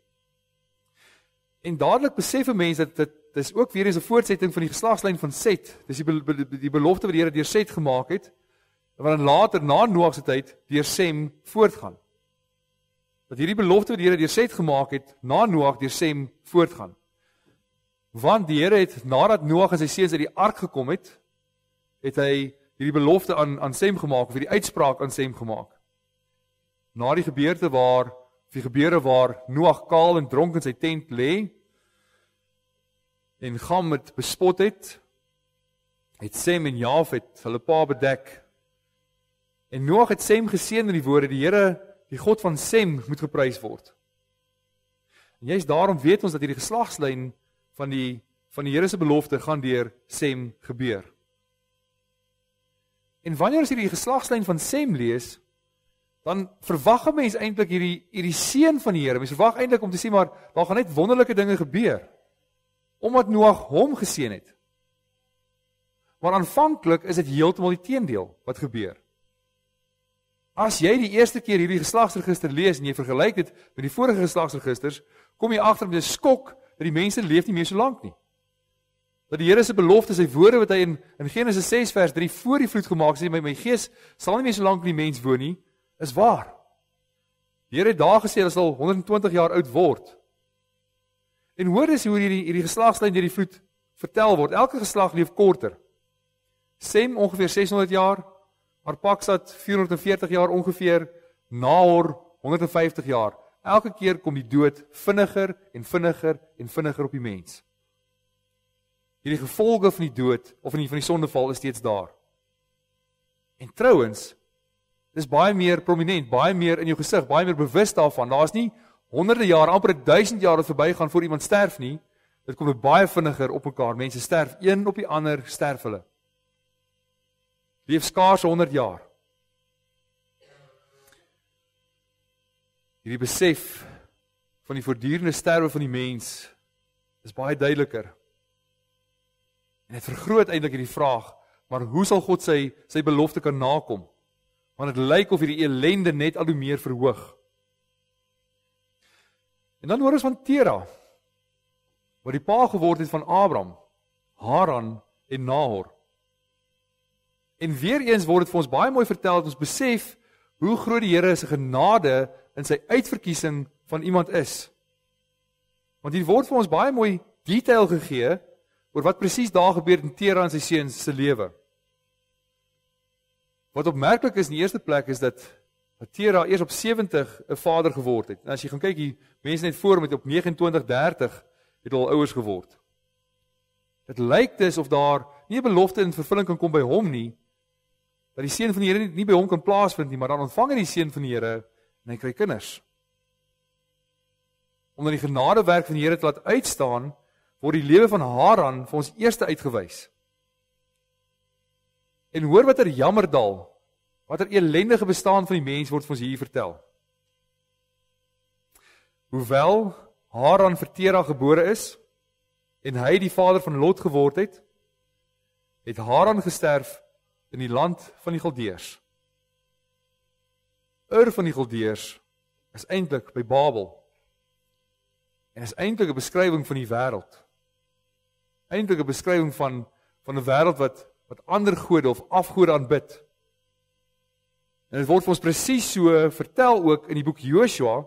En dadelik besef 'n mens dat dit is ook weer eens 'n voortsetting van die geslagslyn van Set. Dis die belofte wat die Here deur Set gemaak het, en wat dan later, na Noag se tyd, deur Sem voortgaan. Dat hierdie belofte wat die Here deur Set gemaak het, na Noag deur Sem voortgaan. Want die Here het, nadat Noag en sy seuns uit die ark gekom het hy hierdie belofte aan Sem gemaak, of hierdie uitspraak aan Sem gemaak. Na die gebeure waar Noag kaal en dronk in sy tent lê, en Gam het bespot het Sem en Jafet hulle pa bedek. En Noag het Sem geseën met die woorde, die Here, die God van Sem, moet geprys word. En juist daarom weet ons dat hierdie geslagslyn van die Here se belofte gaan deur Sem gebeur. En wanneer ons hierdie geslagslyn van Sem lees, dan verwag 'n mens eintlik hierdie seën van die Here. Mens verwag eintlik om te sien maar daar gaan net wonderlike dinge gebeur omdat Noag hom geseën het. Maar aanvanklik is dit heeltemal die teendeel wat gebeur. As jy die eerste keer hierdie geslagsregister lees en jy vergelyk dit met die vorige geslagsregisters, kom jy agter met 'n skok dat die mense leef nie meer so lank nie. Dat die Here se belofte, sy woorde wat hy in Genesis 6 vers 3 voor die vloed gemaak het, my gees sal nie meer so lank in die mens woon nie, is waar. Die Here het daar gesê hulle sal 120 jaar oud word. En hoor eens hoe hierdie geslagslyn deur die vloed vertel word. Elke geslag leef korter. Sem ongeveer 600 jaar, Arpaksad 440 jaar ongeveer, Nahor 150 jaar. Elke keer kom die dood vinniger en vinniger en vinniger op die mens. Hierdie gevolge van die dood of van die sondeval is steeds daar. En trouens, dis baie meer prominent, baie meer in jou gesig, baie meer bewus daarvan. Daar's nie honderde jaar, amper 1000 jaar wat verbygaan voor iemand sterf nie. Dit kom net baie vinniger op mekaar. Mense sterf een op die ander, sterf hulle. Leef skaars 100 jaar. Hierdie besef van die voortdurende sterwe van die mens is baie duideliker. En dit vergroot eintlik hierdie vraag, maar hoe sal God sy belofte kan nakom? Want dit lyk of hierdie ellende net al hoe meer verhoog. En dan hoor ons van Tera, wat die pa geword het van Abraham, Haran en Nahor. En weer eens word dit vir ons baie mooi vertel dat ons besef hoe groot die Here se genade in sy uitverkiesing van iemand is. Want hier word vir ons baie mooi detail gegee oor wat presies daar gebeur in Tera en sy seuns se lewe. Wat opmerklik is in die eerste plek is dat Tera eers op 70 'n vader geword het. En as jy gaan kyk, die mense net voor met op 29, 30 het al ouers geword. Dit lyk dus of daar nie 'n belofte in vervulling kan kom by hom nie, dat die seën van die Here nie by hom kan plaasvind nie, maar dan ontvang hy die seën van die Here en hy kry kinders. Om dan die genadewerk van die Here te laat uitstaan, word die lewe van Haran vir ons eerste uitgewys. En hoor watter jammerdal, watter ellendige bestaan van die mens word vir ons hier vertel. Hoewel Haran vir Tera gebore is en hy die vader van Lot geword het Haran gesterf in die land van die Galdeërs. Ur van die Galdeërs is eintlik by Babel. En is eintlik 'n beskrywing van die wêreld. Eintlik 'n beskrywing van 'n wêreld wat ander gode of afgode aanbid. En dit word vir ons presies so vertel ook in die boek Joshua,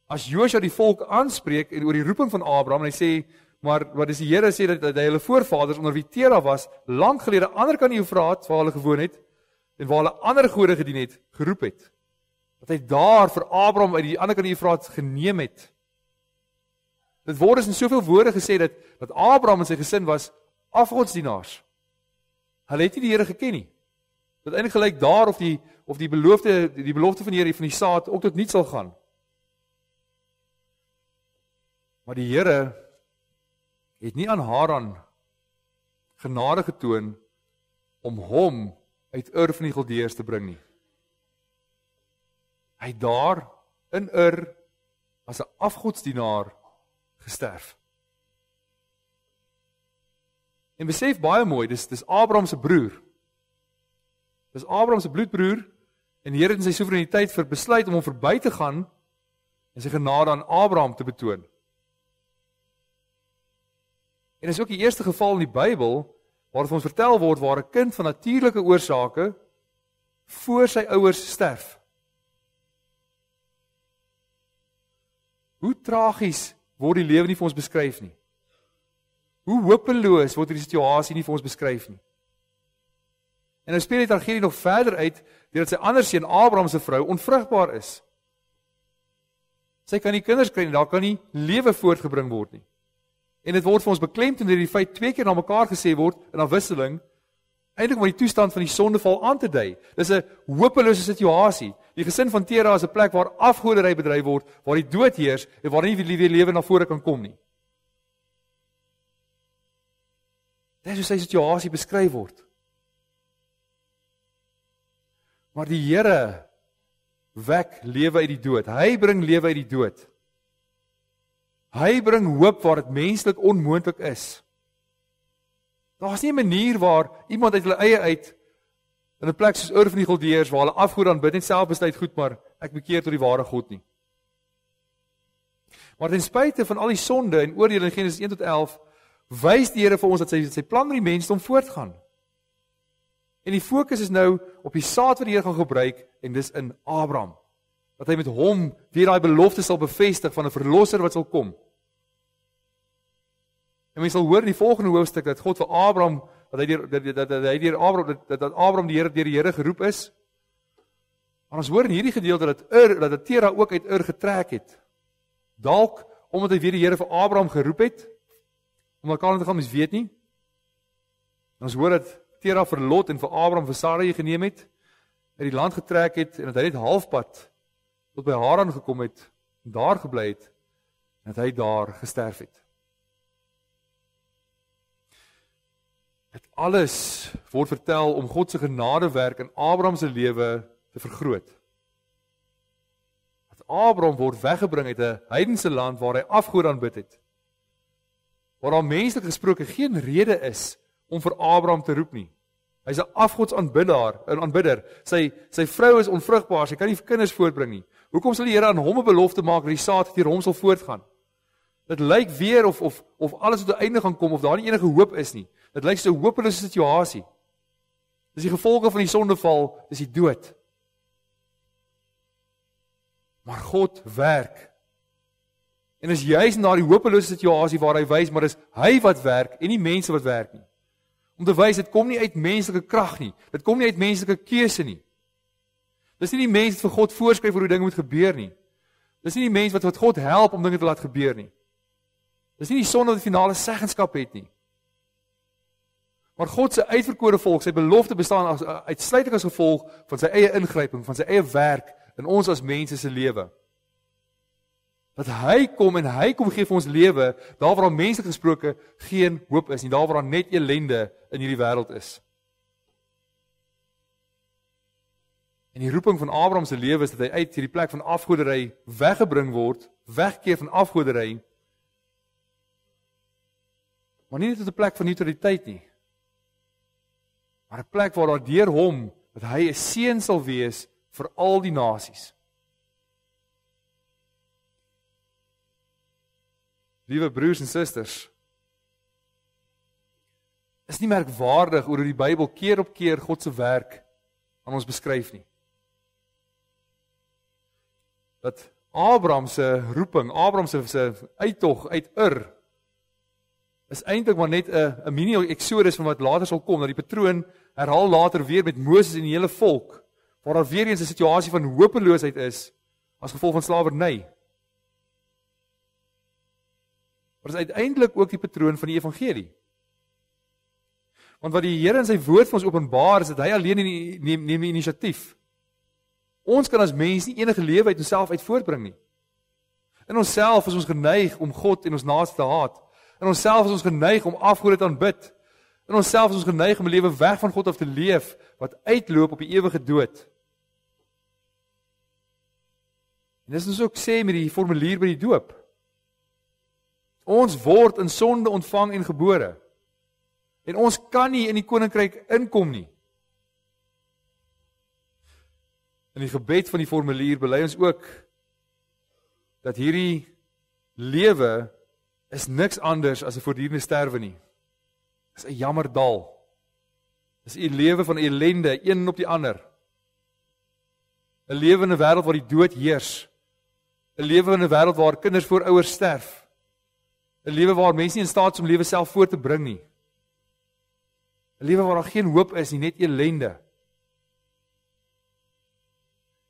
as Joshua die volk aanspreek en oor die roeping van Abraham, en hy sê, maar wat is die Here sê dat hy hulle voorvaders onder wie Tera was, lank gelede aan die ander kant die Eufraat waar hulle gewoon het en waar hulle ander gode gedien het, geroep het. Dat hy daar vir Abraham uit die ander kant die Eufraat geneem het. Dit word dus in soveel woorde gesê dat Abraham en sy gesin was afgodsdienaars. Hulle het nie die Here geken nie. Dit eintlik gelyk daar of die belofte van die Here van die saad ook tot niets sal gaan. Maar die Here het nie aan Haran genade getoon om hom uit Ur van die Galdeërs te bring nie. Hy het daar in Ur as 'n afgodsdienaar gesterf. En besef baie mooi, dis Abraham se broer. Dis Abraham se bloedbroer en die Here het in sy soewereiniteit besluit om hom verby te gaan en sy genade aan Abraham te betoon. En dis ook die eerste geval in die Bybel waar ons vertel word waar 'n kind van natuurlike oorsake voor sy ouers sterf. Hoe tragies word die lewe nie vir ons beskryf nie. Hoe hopeloos word die situasie nie vir ons beskryf nie. En nou speel die tragedie nog verder uit deurdat sy ander seun Abraham se vrou onvrugbaar is. Sy kan nie kinders kry nie, daar kan nie lewe voortgebring word nie. En dit word vir ons beklemtoon deur die feit 2 keer na mekaar gesê word in afwisseling, eintlik om die toestand van die sondeval aan te dui. Dis 'n hopelose situasie. Die gesin van Tera is 'n plek waar afgoderry bedryf word, waar die dood heers en waar nie weer lewe na vore kan kom nie. Dis hoe sy situasie beskryf word. Maar die Here wek lewe uit die dood. Hy bring lewe uit die dood. Hy bring hoop waar dit menslik onmoontlik is. Daar's nie 'n manier waar iemand uit hulle eie uit in 'n plek soos Ur van die Galdeërs waar hulle afgode aanbid net self besluit goed, maar ek bekeer tot die ware God nie. Maar ten spyte van al die sonde en oordeele in Genesis 1 tot 11, wys die Here vir ons dat sy plan met die mensdom voortgaan. En die fokus is nou op die saad wat die Here gaan gebruik, en dis in Abraham. Dat hy met hom weer daai belofte sal bevestig van 'n verlosser wat sal kom. En mens sal hoor in die volgende hoofstuk dat God vir Abraham, dat Abraham deur die Here geroep is. Maar ons hoor in hierdie gedeelte dat Tera ook uit Ur getrek het. Dalk omdat hy weer die Here vir Abraham geroep het, om na Kanaan te gaan, mens weet nie. En ons hoor dat Tera vir Lot en vir Abraham vir Sarai geneem het, uit die land getrek het, en dat hy net halfpad tot by Haran gekom het, en daar gebly het, en dat hy daar gesterf het. Dit alles word vertel om God se genadewerk in Abraham se lewe te vergroot. Dat Abraham word weggebring uit 'n heidense land waar hy afgode aanbid het. Waar daar menslik gesproke geen rede is om vir Abraham te roep nie. Hy's 'n afgodsaanbidder. Sy vrou is onvrugbaar, sy kan nie kinders voortbring nie. Hoekom sal die Here aan hom 'n belofte maak dat die saad deur hom sal voortgaan? Dit lyk weer of alles tot 'n einde gaan kom, of daar nie enige hoop is nie. Dit lyk so 'n hopelose situasie. Dis die gevolge van die sondeval, dis die dood. Maar God werk. En is juis in daardie hopelose situasie waar hy wys, maar dis hy wat werk en nie mense wat werk nie. Om te wys, dit kom nie uit menslike krag nie. Dit kom nie uit menslike keuse nie. Dis nie die mens wat vir God voorskryf hoe dinge moet gebeur nie. Dis nie die mens wat God help om dinge te laat gebeur nie. Dis nie die son wat die finale seggenskap het nie. Maar God se uitverkore volk, sy belofte bestaan uitsluitlik as gevolg van sy eie ingryping, van sy eie werk in ons as mense se lewe. Dat hy kom gee vir ons lewe, daar waar menslik gesproke geen hoop is nie, daar waar net ellende in hierdie wêreld is. En die roeping van Abraham se lewe is dat hy uit hierdie plek van afgoderry weggebring word, wegkeer van afgoderry, maar nie net tot 'n plek van neutraliteit nie, maar 'n plek waar daar deur hom, dat hy 'n seën sal wees vir al die nasies. Liewe broers en susters, is nie merkwaardig oor hoe die Bybel keer op keer God se werk aan ons beskryf nie. Dat Abraham se roeping, Abraham se uittog uit Ur, is eintlik maar net 'n mini-eksodus van wat later sal kom, dat die patroon herhaal later weer met Moses en die hele volk, waar daar weer eens 'n situasie van hopeloosheid is, as gevolg van slawerny. Maar dit is uiteindelik ook die patroon van die evangelie. Want wat die Here in sy woord vir ons openbaar, is dat hy alleen neem die inisiatief. Ons kan as mens nie enige lewe uit onsself uit voortbring nie. In onsself is ons geneig om God en ons naaste te haat. In onsself is ons geneig om afgode te aanbid. In onsself is ons geneig om 'n lewe weg van God af te leef, wat uitloop op die ewige dood. En dis ons ook sê met die formulier by die doop. Ons word in sonde ontvang en gebore. En ons kan nie in die koninkryk inkom nie. In die gebed van die formulier bely ons ook dat hierdie lewe is niks anders as 'n voortdurende sterwe nie. Dis 'n jammerdal. Dis 'n lewe van ellende, een op die ander. 'n Lewe in 'n wêreld waar die dood heers. 'n Lewe in 'n wêreld waar kinders voor ouers sterf. 'n Lewe waar mense nie in staat is om lewe self voor te bring nie. 'n Lewe waar daar geen hoop is nie, net ellende.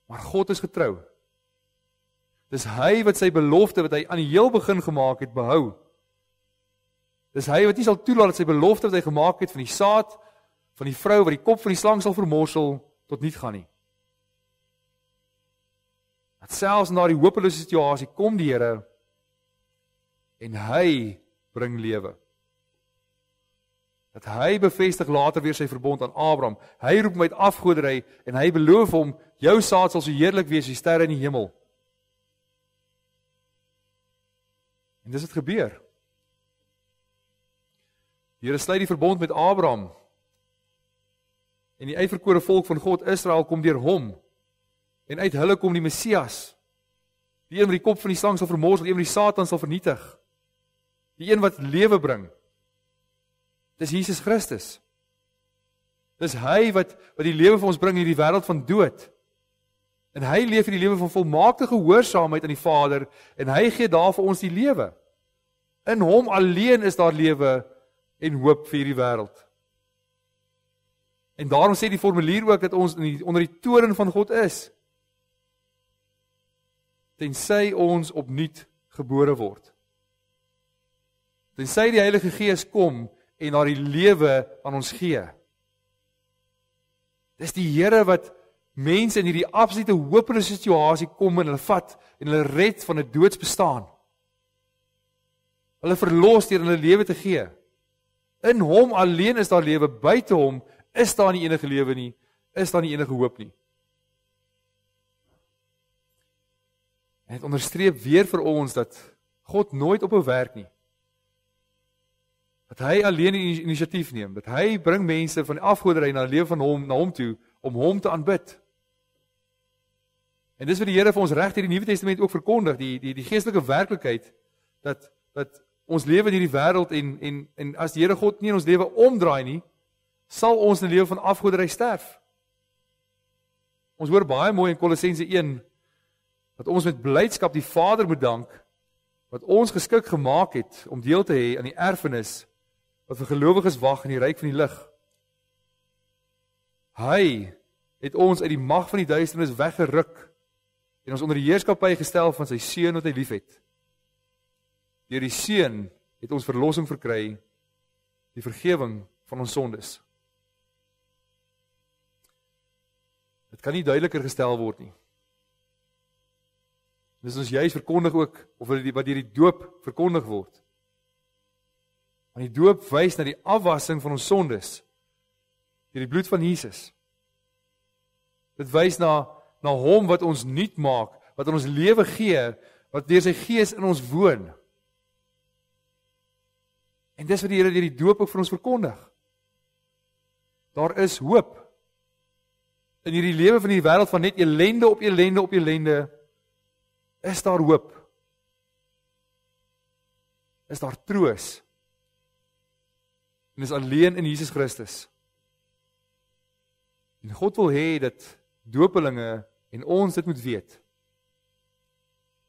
Maar God is getrou. Dis hy wat sy belofte wat hy aan die heel begin gemaak het, behou. Dis hy wat nie sal toelaat dat sy belofte wat hy gemaak het van die saad van die vrou wat die kop van die slang sal vermorsel, tot niet gaan nie. Dat selfs na die hopelose situasie kom die Here en hy bring lewe. Dat hy bevestig later weer sy verbond aan Abraham. Hy roep hom uit afgoderry en hy beloof hom, jou saad sal so heerlik wees soos die sterre in die hemel. En dis wat gebeur. Die Here sluit die verbond met Abraham. En die uitverkore volk van God, Israel, kom deur hom. En uit hulle kom die Messias. Die een wat die kop van die slang sal vermorsel, die een wat die Satan sal vernietig. Die een wat lewe bring. Dis Jesus Christus. Dis hy wat die lewe vir ons bring in die wêreld van dood. En hy leef in die lewe van volmaakte gehoorsaamheid aan die Vader en hy gee daar vir ons die lewe. In hom alleen is daar lewe en hoop vir hierdie wêreld. En daarom sê die formulier ook dat ons onder die toren van God is. Tensy ons opnuut gebore word. Tensy die Heilige Gees kom en daar die lewe aan ons gee. Dis die Here wat mense in hierdie absolute hopelose situasie kom en hulle vat en hulle red van 'n doodsbestaan. Hulle verlos deur hulle lewe te gee. In hom alleen is daar lewe, buite hom is daar nie enige lewe nie, is daar nie enige hoop nie. En dit onderstreep weer vir ons dat God nooit ophou werk nie. Dat hy alleen die inisiatief neem, dat hy bring mense van die afgoderry na die lewe van hom, na hom toe, om hom te aanbid. En dis wat die Here vir ons reg in die Nuwe Testament ook verkondig, die geestelike werklikheid, dat ons lewe in hierdie wêreld en as die Here God nie in ons lewe omdraai nie, sal ons in die lewe van afgoderry sterf. Ons hoor baie mooi in Kolossense 1, dat ons met blydskap die Vader moet dank, wat ons geskik gemaak het, om deel te hê aan die erfenis, wat vir gelowiges wag in die ryk van die lig. Hy het ons uit die mag van die duisternis weggeruk, en ons onder die heerskappy gestel van sy Seun wat hy liefhet. Deur die Seun het ons verlossing verkry, die vergewing van ons sondes. Dit kan nie duideliker gestel word nie. Dis ons juist verkondig ook, of wat deur die doop verkondig word. Want die doop wys na die afwassing van ons sondes, deur die bloed van Jesus. Dit wys na hom wat ons nuut maak, wat in ons lewe gee, wat deur sy Gees in ons woon. En dis wat die Here deur die doop ook vir ons verkondig. Daar is hoop. In hierdie lewe van die wêreld van net ellende op ellende op ellende, is daar hoop. Is daar troos. En is alleen in Jesus Christus. En God wil hê dat doopelinge en ons dit moet weet.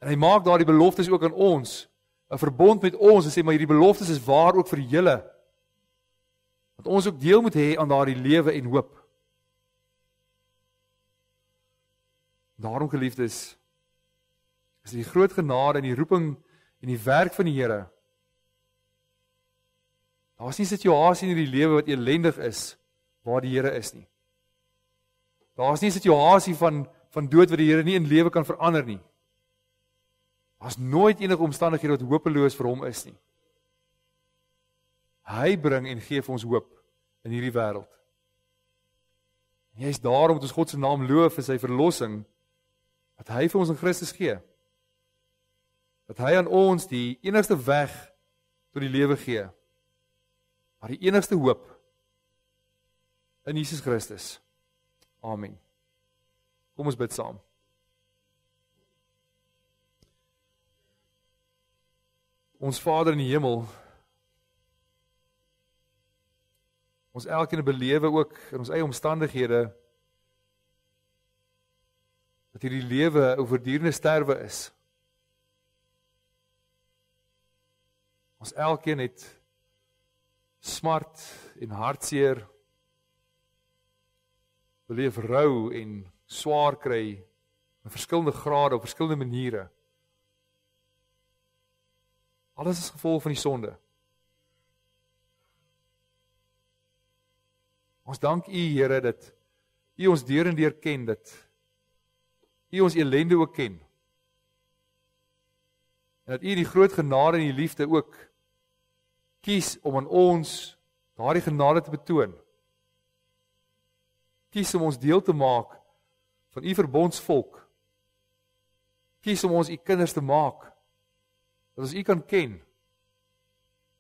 En hy maak daardie beloftes ook aan ons, 'n verbond met ons en sê, maar hierdie beloftes is waar ook vir julle. Dat ons ook deel moet hê aan daardie lewe en hoop. Daarom, geliefdes, is die groot genade en die roeping en die werk van die Here. Daar is nie 'n situasie in hierdie lewe wat ellendig is waar die Here is nie. Daar is nie 'n situasie van dood wat die Here nie in lewe kan verander nie. Daar is nooit enige omstandighede wat hopeloos vir hom is nie. Hy bring en gee vir ons hoop in hierdie wêreld. En jy is daarom dat ons God se naam loof vir sy verlossing, wat hy vir ons in Christus gee. Dat hy aan ons die enigste weg tot die lewe gee. Maar die enigste hoop in Jesus Christus. Amen. Kom ons bid saam. Ons Vader in die hemel, ons elkeen belewe ook in ons eie omstandighede, dat hierdie lewe 'n voortdurende sterwe is. Ons elkeen het smart en hartseer, beleef rou en swaar kry in verskillende grade op verskillende maniere. Alles is gevolg van die sonde. Ons dank U, Here, dat U ons deur en deur ken, dat U ons ellende ook ken. En dat U die groot genade en die liefde ook kies om aan ons daardie genade te betoon. Kies om ons deel te maak van u verbondsvolk. Kies om ons u kinders te maak, dat ons u kan ken.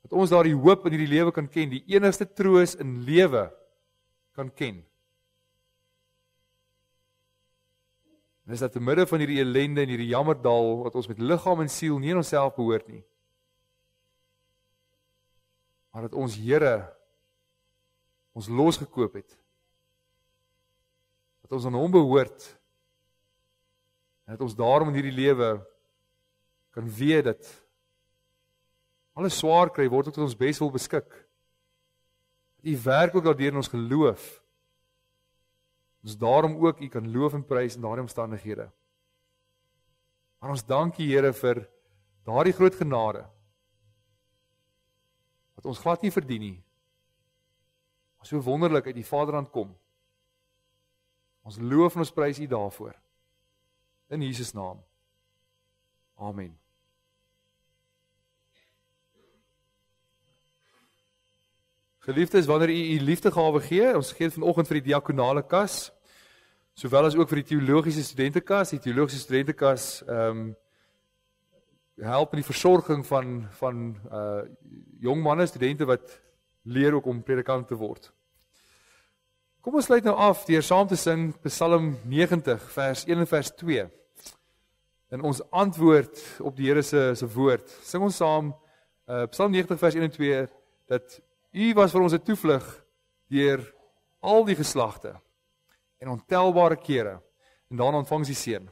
Dat ons daardie hoop in hierdie lewe kan ken, die enigste troos in lewe kan ken. En is dat te midde van hierdie ellende en hierdie jammerdal, wat ons met liggaam en siel nie in onsself behoort nie, maar dat ons Here ons losgekoop het, dat ons aan hom behoort, en dat ons daarom in hierdie lewe kan weet dat alles swaar kry, word ook tot ons bes wil beskik. Dat u werk ook daardeur in ons geloof, ons daarom ook u kan loof en prys in daardie omstandighede. Maar ons dank u Here vir daardie groot genade, wat ons glad nie verdien nie, maar so wonderlik uit die Vaderhand kom. Ons loof en ons prys u daarvoor. In Jesus naam. Amen. Geliefdes, wanneer u liefdegawe gee, ons gee vanoggend vir die diakonale kas, sowel as ook vir die teologiese studentekas. Die teologiese studentekas help in die versorging van jong manne, studente wat leer ook om predikant te word. Kom ons sluit nou af deur saam te sing Psalm 90 vers 1 en vers 2. En ons antwoord op die Here se woord. Sing ons saam Psalm 90 vers 1 en 2 dat U was vir ons 'n toevlug deur al die geslagte en ontelbare kere. En daarna ontvang ons die seën.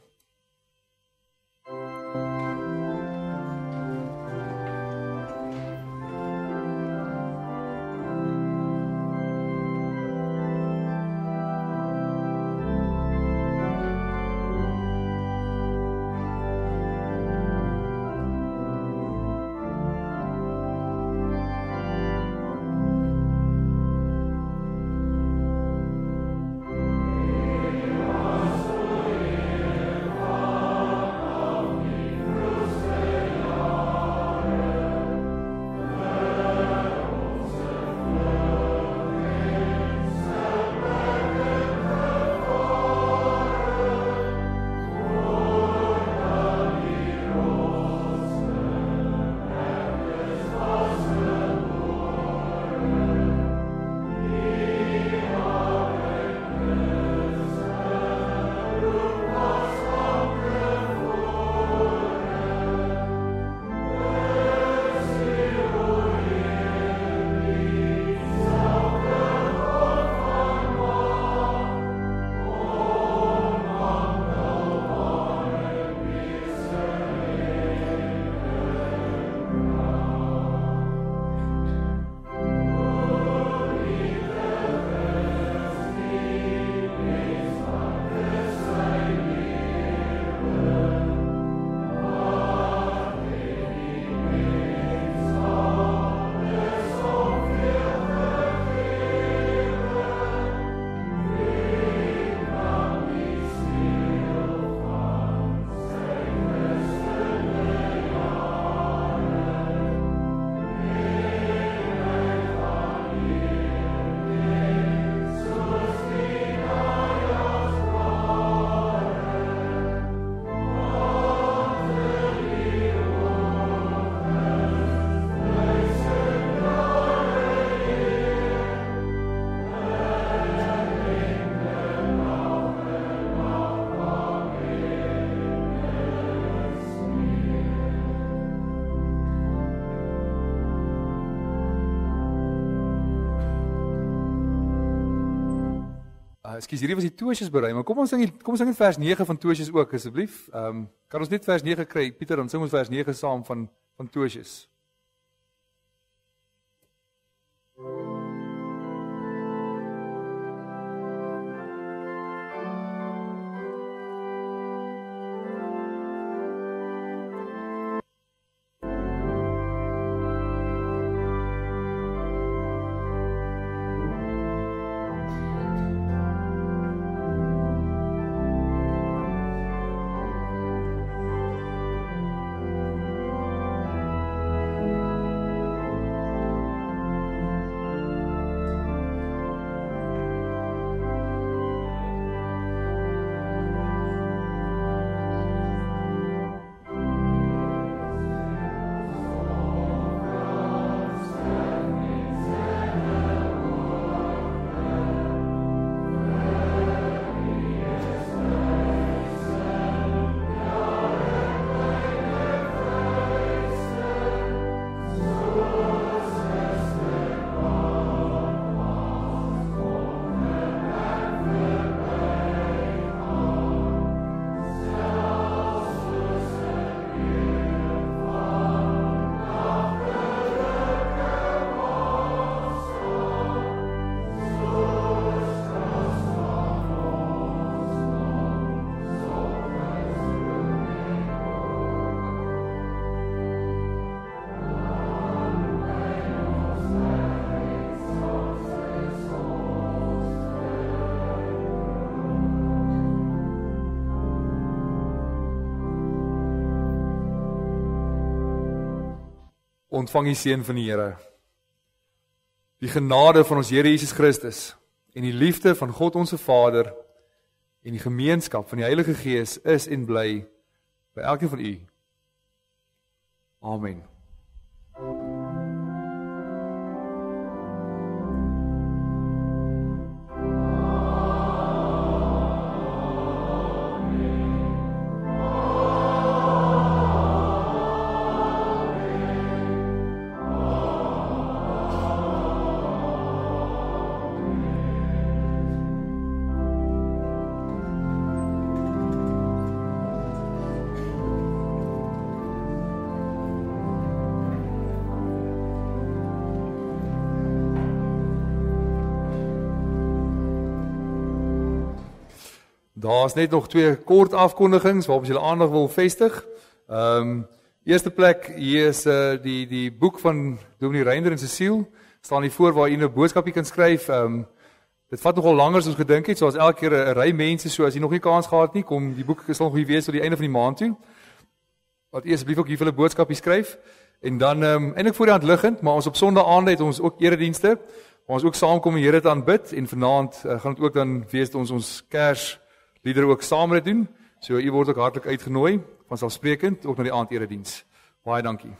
Ekskuus, hierdie was die Toosies berei, maar kom ons sing net vers 9 van Toosies ook asseblief. Kan ons net vers 9 kry, Pieter, dan sing ons vers 9 saam van Toosies. ontvang die seën van die Here. Die genade van ons Here Jesus Christus en die liefde van God ons Vader en die gemeenskap van die Heilige Gees is en bly by elkeen van u. Amen. Daar is net nog 2 kort afkondigings waarop jy julle aandag wil vestig. Eerste plek, hier is die boek van Dominee Reinder en Cecile, staan hier voor waar jy 'n boodskapie kan skryf. Dit vat nogal langer as ons gedink het, so as elke keer 'n ry mense, so as jy nog nie kans gehad nie, kom die boek sal nog hier wees tot die einde van die maand toe. Laat eers asseblief ook hier vir hulle boodskapie skryf. En dan eintlik voor die hand liggend, maar ons op Sondag aand het ons ook eredienste, waar ons ook saamkom en die Here te aanbid, en vanaand gaan dit ook dan wees dat ons Kersliedere ook saam met doen. So u word ook hartlik uitgenooi, vanselfsprekend ook na die aandediens. Baie dankie.